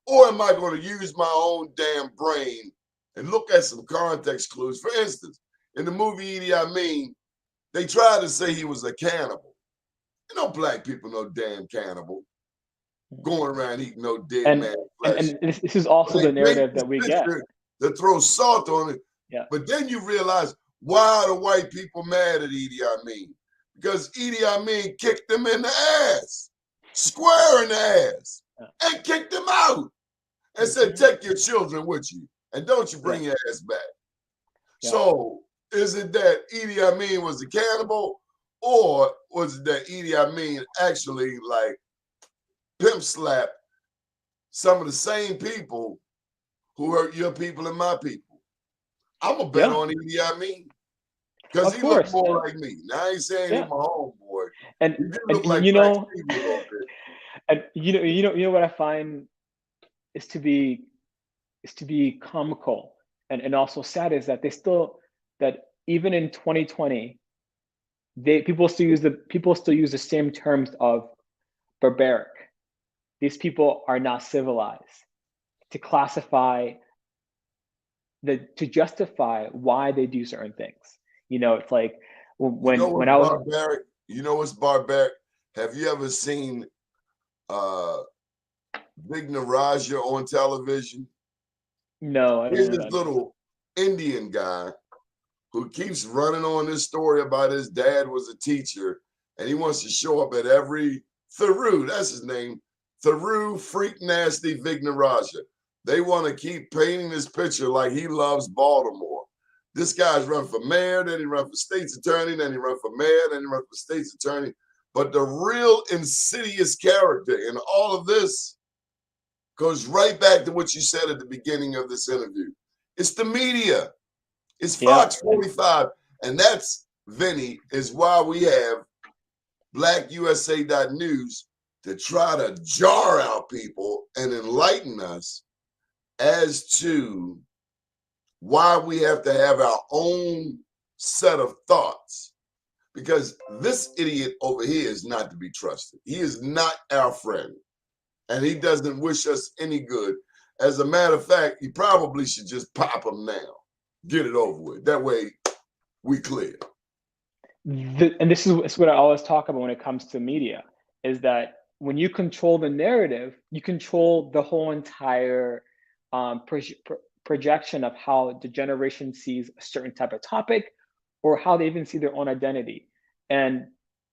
or am I going to use my own damn brain and look at some context clues? For instance, in the movie Idi Amin, they tried to say he was a cannibal. Black people no damn cannibal. Going around eating no dead man flesh. And this is also the narrative that we get. To throw salt on it. Yeah. But then you realize, why are the white people mad at Idi Amin? Because Idi Amin kicked them in the ass, square in the ass, and kicked them out. And said, take your children with you, and don't you bring your ass back. Yeah. So is it that Idi Amin was a cannibal, or was it that Idi Amin actually pimp slap some of the same people who hurt your people and my people? I'm a bet on Idi Amin because he looked more like me. Now I ain't saying he's my homeboy. And what I find is to be comical and also sad is that that even in 2020, people still use the same terms of barbaric. These people are not civilized, to classify to justify why they do certain things. It's like when I was barbaric. You know what's barbaric? Have you ever seen Vigna Raja on television? No, I don't Here's know this little Indian guy who keeps running on this story about his dad was a teacher, and he wants to show up at every Tharu, that's his name, Tharu Freak Nasty Vigna Raja. They want to keep painting this picture like he loves Baltimore. This guy's run for mayor, then he run for state's attorney, then he run for mayor, then he run for state's attorney. But the real insidious character in all of this goes right back to what you said at the beginning of this interview. It's the media. It's Fox 45. And that's, Vinny, is why we have blackusa.news to try to jar out people and enlighten us as to why we have to have our own set of thoughts. Because this idiot over here is not to be trusted. He is not our friend. And he doesn't wish us any good. As a matter of fact, he probably should just pop him now. Get it over with. That way, we clear. And this is what I always talk about when it comes to media, is that when you control the narrative, you control the whole entire projection of how the generation sees a certain type of topic, or how they even see their own identity. And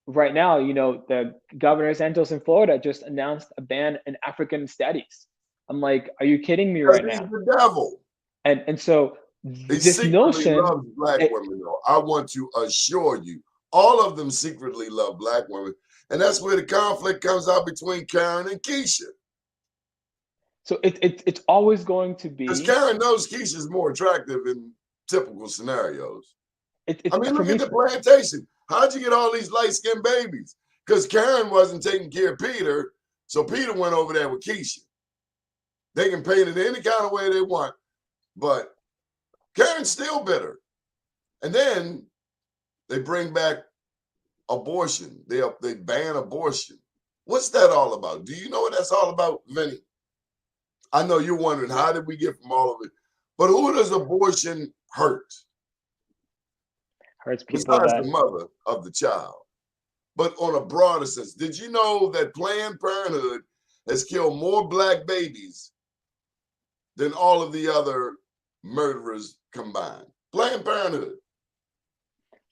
right now, the governors Santos in Florida just announced a ban in African studies. I'm like, are you kidding me right now? He's the devil. And so this notion loves black women, though. I want to assure you, all of them secretly love black women. And that's where the conflict comes out between Karen and Keisha. So it's always going to be, because Karen knows Keisha's more attractive in typical scenarios. Look at the plantation. How'd you get all these light-skinned babies? Because Karen wasn't taking care of Peter, so Peter went over there with Keisha. They can paint it any kind of way they want, but Karen's still bitter. And then They bring back abortion. They ban abortion. What's that all about? Do you know what that's all about, Vinny? I know you're wondering, how did we get from all of it? But who does abortion hurt? Hurts people Besides that the mother of the child. But on a broader sense, did you know that Planned Parenthood has killed more black babies than all of the other murderers combined? Planned Parenthood.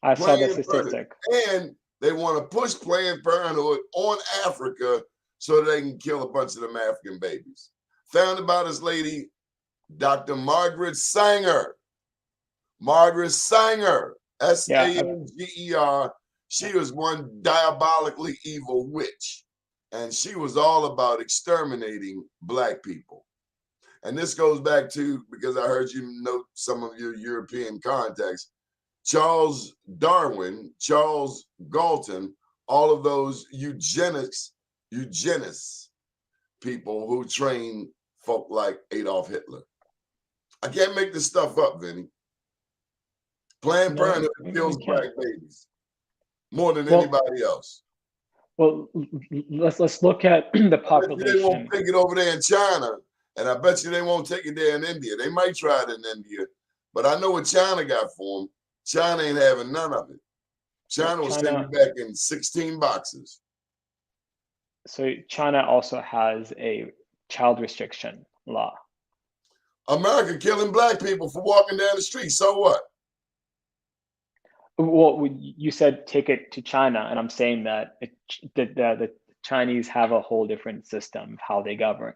I saw the Planned Parenthood. statistic. And they want to push Planned Parenthood on Africa so they can kill a bunch of them African babies. Founded by this lady, Dr. Margaret Sanger. Margaret Sanger, Sanger. She was one diabolically evil witch. And she was all about exterminating black people. And this goes back to, because I heard you note some of your European contacts, Charles Darwin, Charles Galton, all of those eugenists people who train folk like Adolf Hitler. I can't make this stuff up, Vinny. Planned Parenthood kills black babies more than anybody else. Well, let's look at the population. They won't take it over there in China, and I bet you they won't take it there in India. They might try it in India, but I know what China got for them. China ain't having none of it. China will send you back in 16 boxes. So China also has a child restriction law. America killing black people for walking down the street. So what? Well, you said take it to China, and I'm saying that the Chinese have a whole different system of how they govern.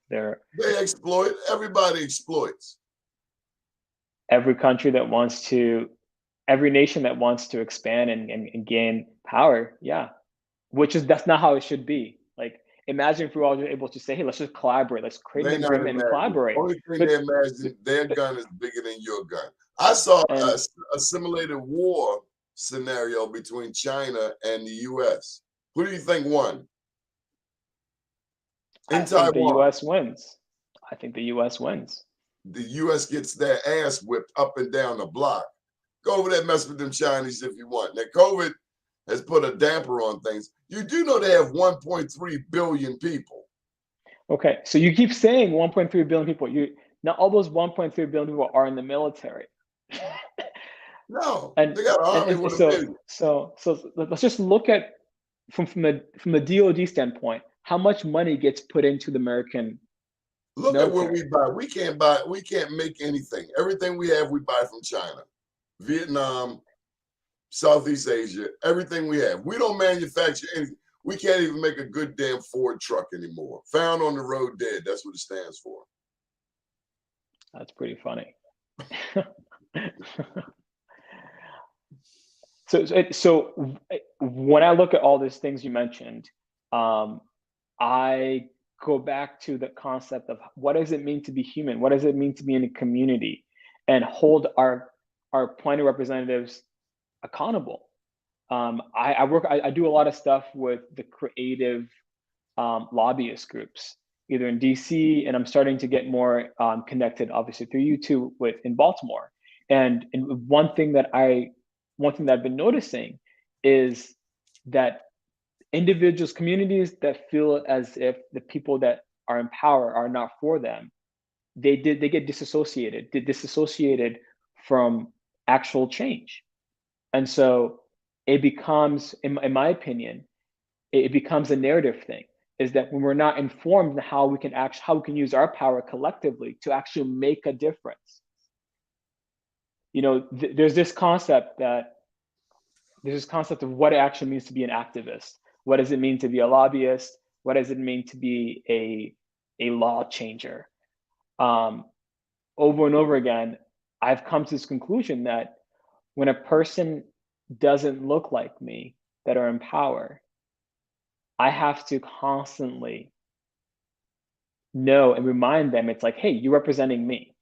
They exploit. Everybody exploits. Every country that wants to, every nation that wants to expand and gain power, yeah. That's not how it should be. Like, imagine if we were all able to say, hey, let's just collaborate, let's create an agreement and collaborate. Only thing they imagine, their gun is bigger than your gun. I saw a simulated war scenario between China and the U.S. Who do you think won? I think the U.S. wins. I think the U.S. wins. The U.S. gets their ass whipped up and down the block. Go over there, mess with them Chinese if you want. Now, COVID has put a damper on things. You do know they have 1.3 billion people. Okay, so you keep saying 1.3 billion people. Not all those 1.3 billion people are in the military. No, they got an army with a billion. So let's just look at from the DoD standpoint, how much money gets put into the American. Look at what we buy. We can't make anything. Everything we have, we buy from China, Vietnam, Southeast Asia, everything we have. We don't manufacture anything. We can't even make a good damn Ford truck anymore. Found on the road dead. That's what it stands for. That's pretty funny. So when I look at all these things you mentioned, I go back to the concept of what does it mean to be human? What does it mean to be in a community and hold our appointed representatives accountable? I do a lot of stuff with the creative lobbyist groups, either in DC, and I'm starting to get more connected, obviously through you two, in Baltimore. And one thing that I've been noticing is that individuals, communities that feel as if the people that are in power are not for them, they get disassociated from actual change. And so it becomes, in my opinion, it becomes a narrative thing, is that when we're not informed how we can use our power collectively to actually make a difference. There's this concept of what it actually means to be an activist. What does it mean to be a lobbyist? What does it mean to be a law changer? Over and over again, I've come to this conclusion that when a person doesn't look like me that are in power, I have to constantly know and remind them, it's like, hey, you're representing me.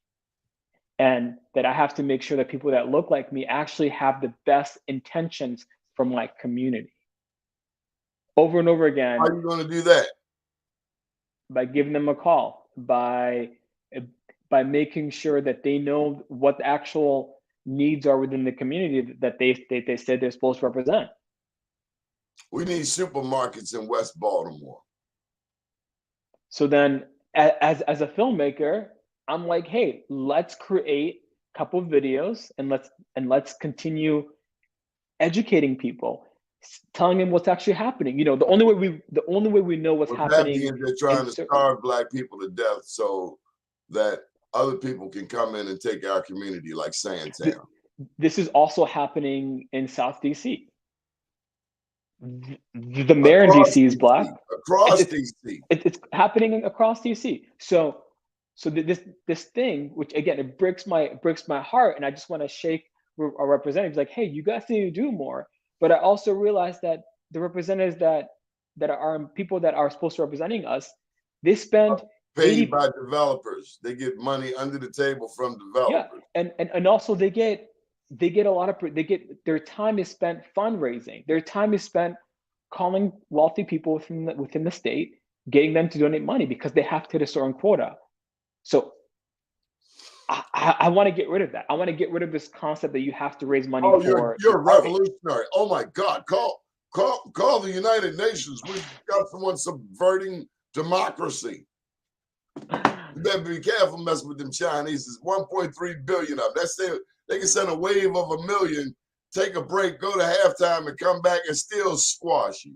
And that I have to make sure that people that look like me actually have the best intentions for my community. Over and over again. How are you going to do that? By giving them a call, by making sure that they know what the actual needs are within the community that they said they're supposed to represent. We need supermarkets in West Baltimore. So then as a filmmaker, I'm like, hey, let's create a couple of videos and let's continue educating people, telling them what's actually happening. You know, the only way we know what's happening. They're trying to starve Black people to death so that other people can come in and take our community, like Sandtown. This is also happening in South DC. The mayor in DC is Black. Across DC. It's happening across DC. So this thing, which again, it breaks my heart, and I just want to shake our representatives, like, hey, you guys need to do more. But I also realize that the representatives that are people that are supposed to representing us, they spend paid by developers. They get money under the table from developers. Yeah, and also they get their time is spent fundraising. Their time is spent calling wealthy people within the state, getting them to donate money because they have to hit a certain quota. So I want to get rid of that. I want to get rid of this concept that you have to raise money for. You're a revolutionary. Oh my God! Call the United Nations. We've got someone subverting democracy. You better be careful messing with them Chinese. It's 1.3 billion of them. They can send a wave of 1 million, take a break, go to halftime, and come back and still squash you.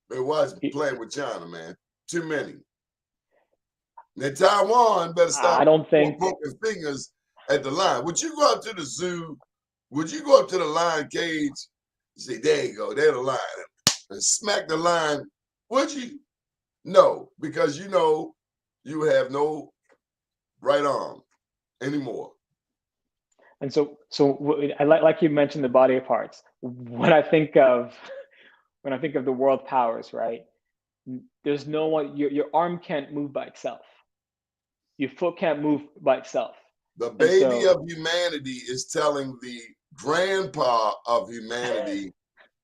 They was playing with China, man. Too many. Now Taiwan better stop. I don't think poking fingers at the line. Would you go up to the zoo? Would you go up to the lion cage and say, "There you go, there's the lion," and smack the lion? Would you? No, because you know you have no right arm anymore. And so I like you mentioned the body of parts. When I think of the world powers, right? There's no one. Your arm can't move by itself. Your foot can't move by itself. The baby of humanity is telling the grandpa of humanity,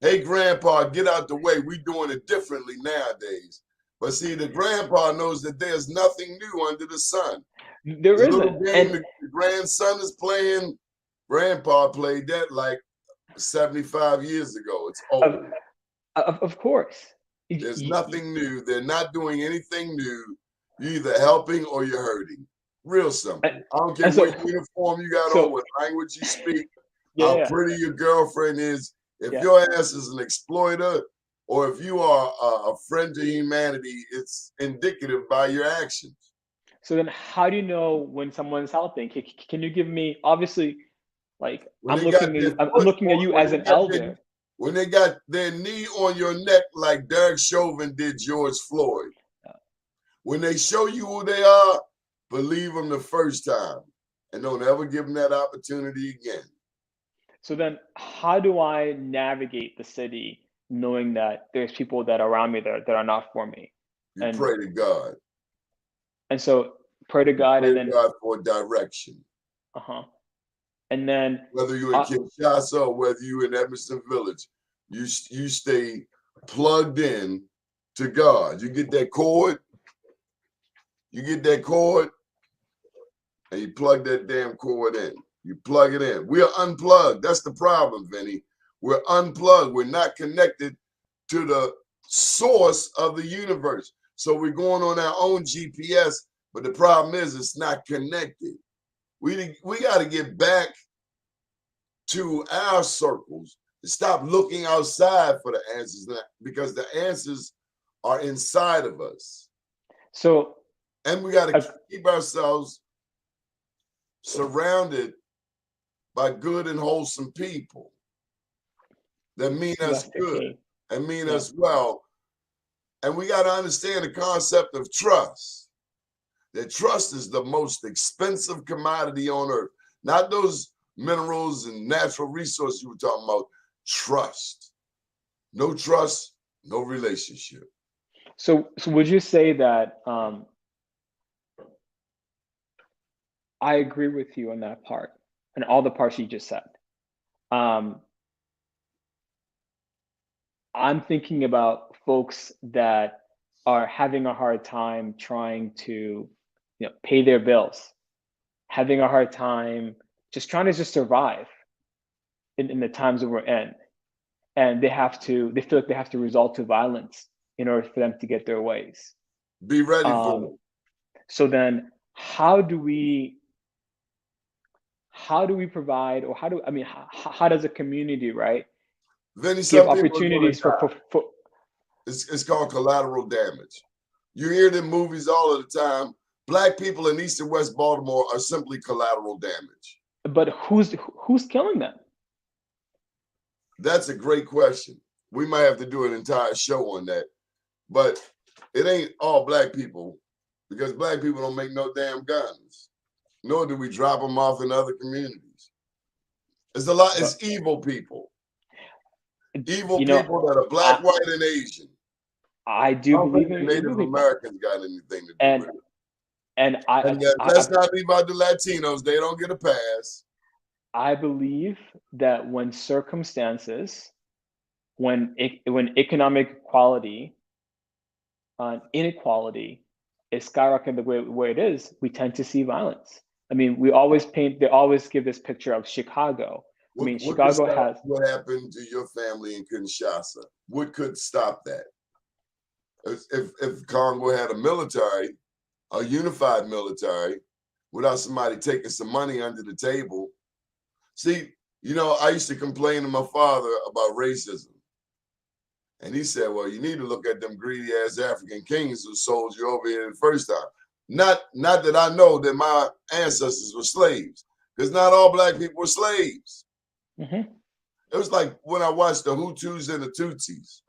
"Hey, grandpa, get out the way. We're doing it differently nowadays." But see, the grandpa knows that there's nothing new under the sun. There the isn't. Little game the grandson is playing, grandpa played that like 75 years ago. It's over. Of course. There's nothing new. They're not doing anything new. You're either helping or you're hurting. Real simple. I don't care what uniform you got on, what language you speak, how pretty your girlfriend is. If your ass is an exploiter or if you are a friend to humanity, it's indicative by your actions. So then how do you know when someone's helping? Can you give me, obviously, like, I'm looking at you as an elder. When they got their knee on your neck like Derek Chauvin did George Floyd. When they show you who they are, believe them the first time and don't ever give them that opportunity again. So then how do I navigate the city knowing that there's people that are around me that are not for me? You pray to God. And so pray to God and then God for direction. And then whether you're in Kinshasa or whether you're in Emerson Village, you stay plugged in to God. You get that cord. You get that cord and you plug that damn cord in. You plug it in. We are unplugged. That's the problem, Vinny. We're unplugged. We're not connected to the source of the universe. So we're going on our own GPS, but the problem is it's not connected. We got to get back to our circles and stop looking outside for the answers because the answers are inside of us. And we got to keep ourselves surrounded by good and wholesome people that mean us good and mean us well. And we got to understand the concept of trust. That trust is the most expensive commodity on earth. Not those minerals and natural resources you were talking about. Trust. No trust, no relationship. So would you say that I agree with you on that part and all the parts you just said. I'm thinking about folks that are having a hard time trying to pay their bills, having a hard time just trying to just survive in the times that we're in. And they feel like they have to resort to violence in order for them to get their ways. Be ready for it. So then how do we provide, or how does a community, right, Vinny, give opportunities for it's called collateral damage. You hear them movies all of the time. Black people in East and West Baltimore are simply collateral damage. But who's killing them? That's a great question. We might have to do an entire show on that. But it ain't all black people, because black people don't make no damn guns. Nor do we drop them off in other communities. It's a lot. It's evil people. Evil people that are black, white, and Asian. I do believe in Native Americans got anything to do with it. And let's not leave out the Latinos. They don't get a pass. I believe that when circumstances, when economic equality, inequality is skyrocketing the way it is, we tend to see violence. I mean, they always give this picture of Chicago. Chicago has. What happened to your family in Kinshasa? What could stop that? If Congo had a unified military, without somebody taking some money under the table. See, I used to complain to my father about racism. And he said, well, you need to look at them greedy ass African kings who sold you over here the first time. Not that I know that my ancestors were slaves, because not all black people were slaves. Mm-hmm. It was like when I watched the Hutus and the Tutsis.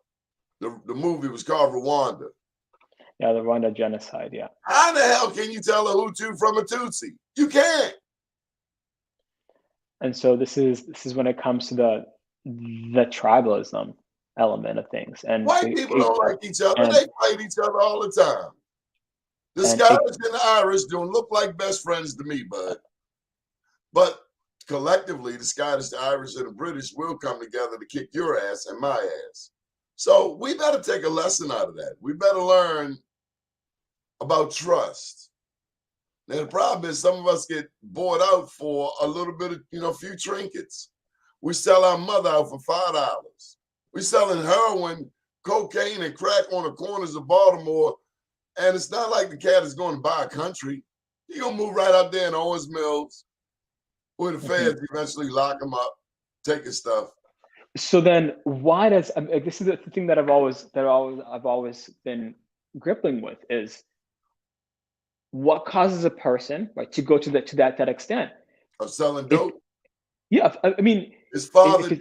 The movie was called Rwanda. Yeah, the Rwanda genocide, yeah. How the hell can you tell a Hutu from a Tutsi? You can't. And so this is when it comes to the tribalism element of things. And white people don't like each other. They fight each other all the time. The Scottish and the Irish don't look like best friends to me, bud. But collectively, the Scottish, the Irish, and the British will come together to kick your ass and my ass. So we better take a lesson out of that. We better learn about trust. Now, the problem is some of us get bought out for a little bit of, few trinkets. We sell our mother out for $5. We're selling heroin, cocaine, and crack on the corners of Baltimore. And it's not like the cat is going to buy a country. He's going to move right out there in Owens Mills, where the feds eventually lock him up, take his stuff. So then why does, this is the thing that I've always been grappling with, is what causes a person, right, to go to that extent of selling dope? Yeah, I mean, his father if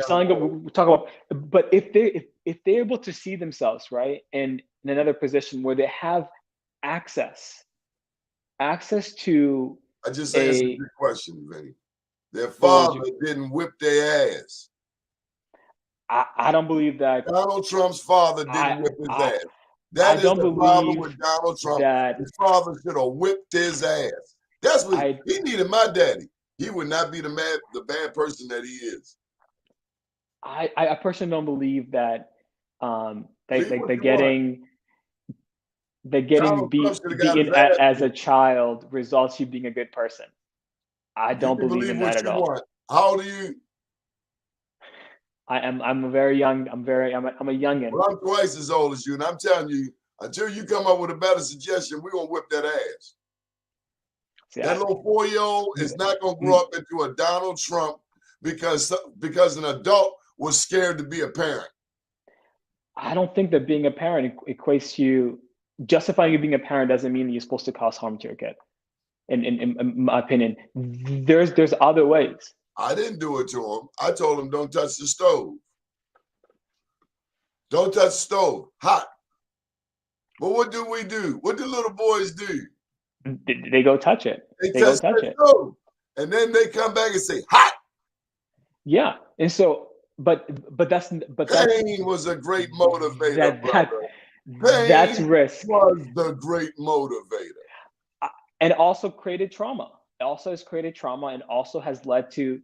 selling, we talk about, but if they're able to see themselves, right, in another position where they have access to. I just answered your question, Vinny. Their father didn't whip their ass. I don't believe that. Donald Trump's father didn't whip his ass. That is the problem with Donald Trump. His father should have whipped his ass. That's what he needed. My daddy. He would not be the bad person that he is. I personally don't believe that they're getting beaten as a child results you being a good person. I don't believe in that at all. How old are you? I'm very young. I'm a youngin. Well, I'm twice as old as you, and I'm telling you, until you come up with a better suggestion, we're gonna whip that ass. That little 4-year-old is not gonna grow up into a Donald Trump because an adult was scared to be a parent. I don't think that being a parent equates to justifying you being a parent doesn't mean that you're supposed to cause harm to your kid. In my opinion, there's other ways. I didn't do it to him. I told him don't touch the stove. Don't touch the stove. Hot. But what do we do? What do little boys do? They go touch it. They go touch it. Stove. And then they come back and say, hot. Yeah. And so, but pain was a great motivator. That's risk. Was the great motivator. And also created trauma. It also has created trauma, and also has led to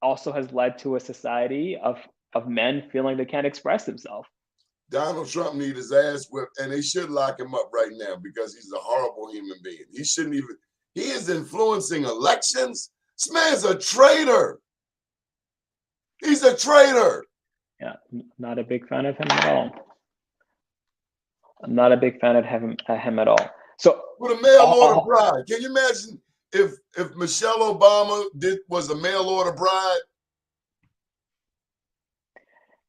a society of men feeling they can't express themselves. Donald Trump needs his ass whipped, and they should lock him up right now because he's a horrible human being. He shouldn't even. He is influencing elections. This man's a traitor. He's a traitor. Yeah, not a big fan of him at all. I'm not a big fan of him at all. So with a mail order bride. Can you imagine if Michelle Obama was a mail order bride?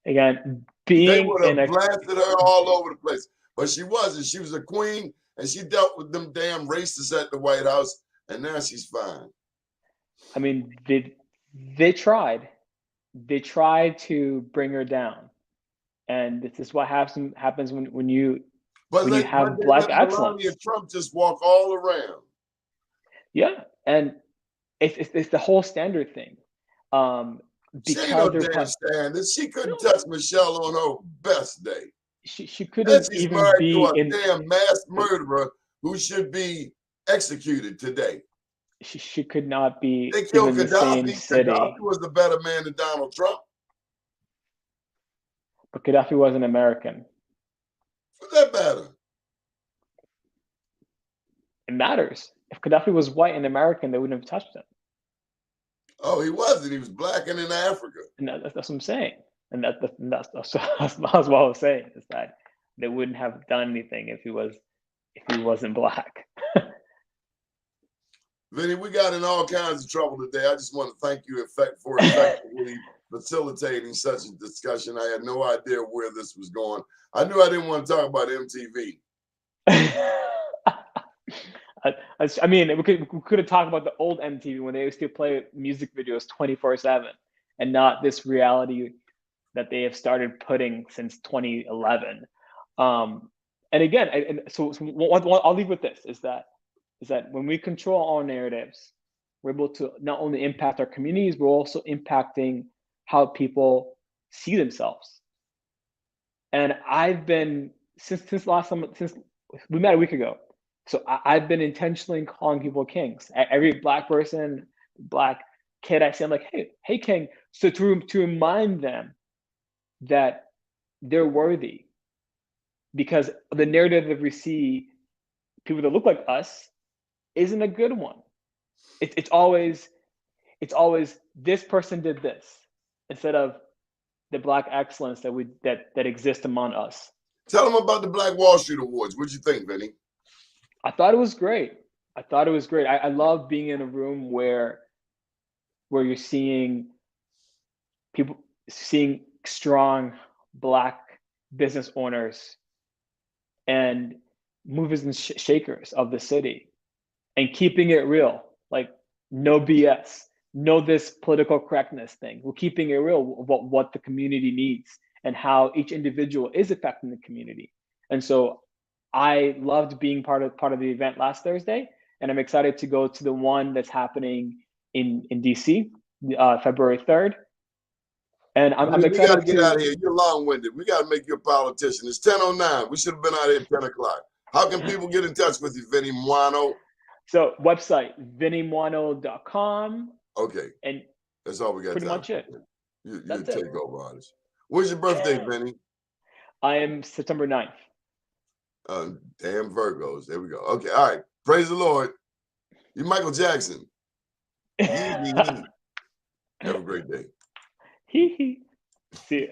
Again, they would have blasted her all over the place. But she wasn't. She was a queen, and she dealt with them damn racists at the White House, and now she's fine. I mean, they tried. They tried to bring her down, and this is what happens when you have black excellence. Melania Trump just walk all around. Yeah, and it's the whole standard thing. She ain't no damn standard. She couldn't touch Michelle on her best day. She couldn't even be to a damn mass murderer who should be executed today. She could not be. They killed Gaddafi. The same city. Gaddafi was the better man than Donald Trump. But Gaddafi wasn't American. For that matter. It matters. If Gaddafi was white and American, they wouldn't have touched him. Oh, he wasn't. He was black and in Africa. And that's what I'm saying. And that's what I was saying, is that they wouldn't have done anything if he wasn't black. Vinny, we got in all kinds of trouble today. I just want to thank you for effectively facilitating such a discussion. I had no idea where this was going. I knew I didn't want to talk about MTV. I mean, we could have talked about the old MTV when they used to play music videos 24/7, and not this reality that they have started putting since 2011. And again, so I'll leave with this: is that when we control our narratives, we're able to not only impact our communities, we're also impacting how people see themselves. And I've been since last time, since we met a week ago. So I've been intentionally calling people kings. Every black person, black kid I see, I'm like, hey, king. So to remind them that they're worthy, because the narrative that we see people that look like us isn't a good one. It's always this person did this, instead of the black excellence that exists among us. Tell them about the Black Wall Street Awards. What'd you think, Vinny? I thought it was great. I love being in a room where you're seeing strong black business owners and movers and shakers of the city, and keeping it real, like no BS, no this political correctness thing. We're keeping it real, what the community needs and how each individual is affecting the community. And so I loved being part of the event last Thursday, and I'm excited to go to the one that's happening in DC, February 3rd. And I'm excited. We got to get out of here. You're long-winded. We got to make you a politician. It's 10:09. We should have been out here at 10 o'clock. How can people get in touch with you, Vinny Mwano? So website, vinnymwano.com. Okay. And that's all we got. Pretty much it. You're a takeover artist. When's your birthday, Vinny? I am September 9th. Damn Virgos. There we go. Okay. All right. Praise the Lord. You're Michael Jackson. Have a great day. See you.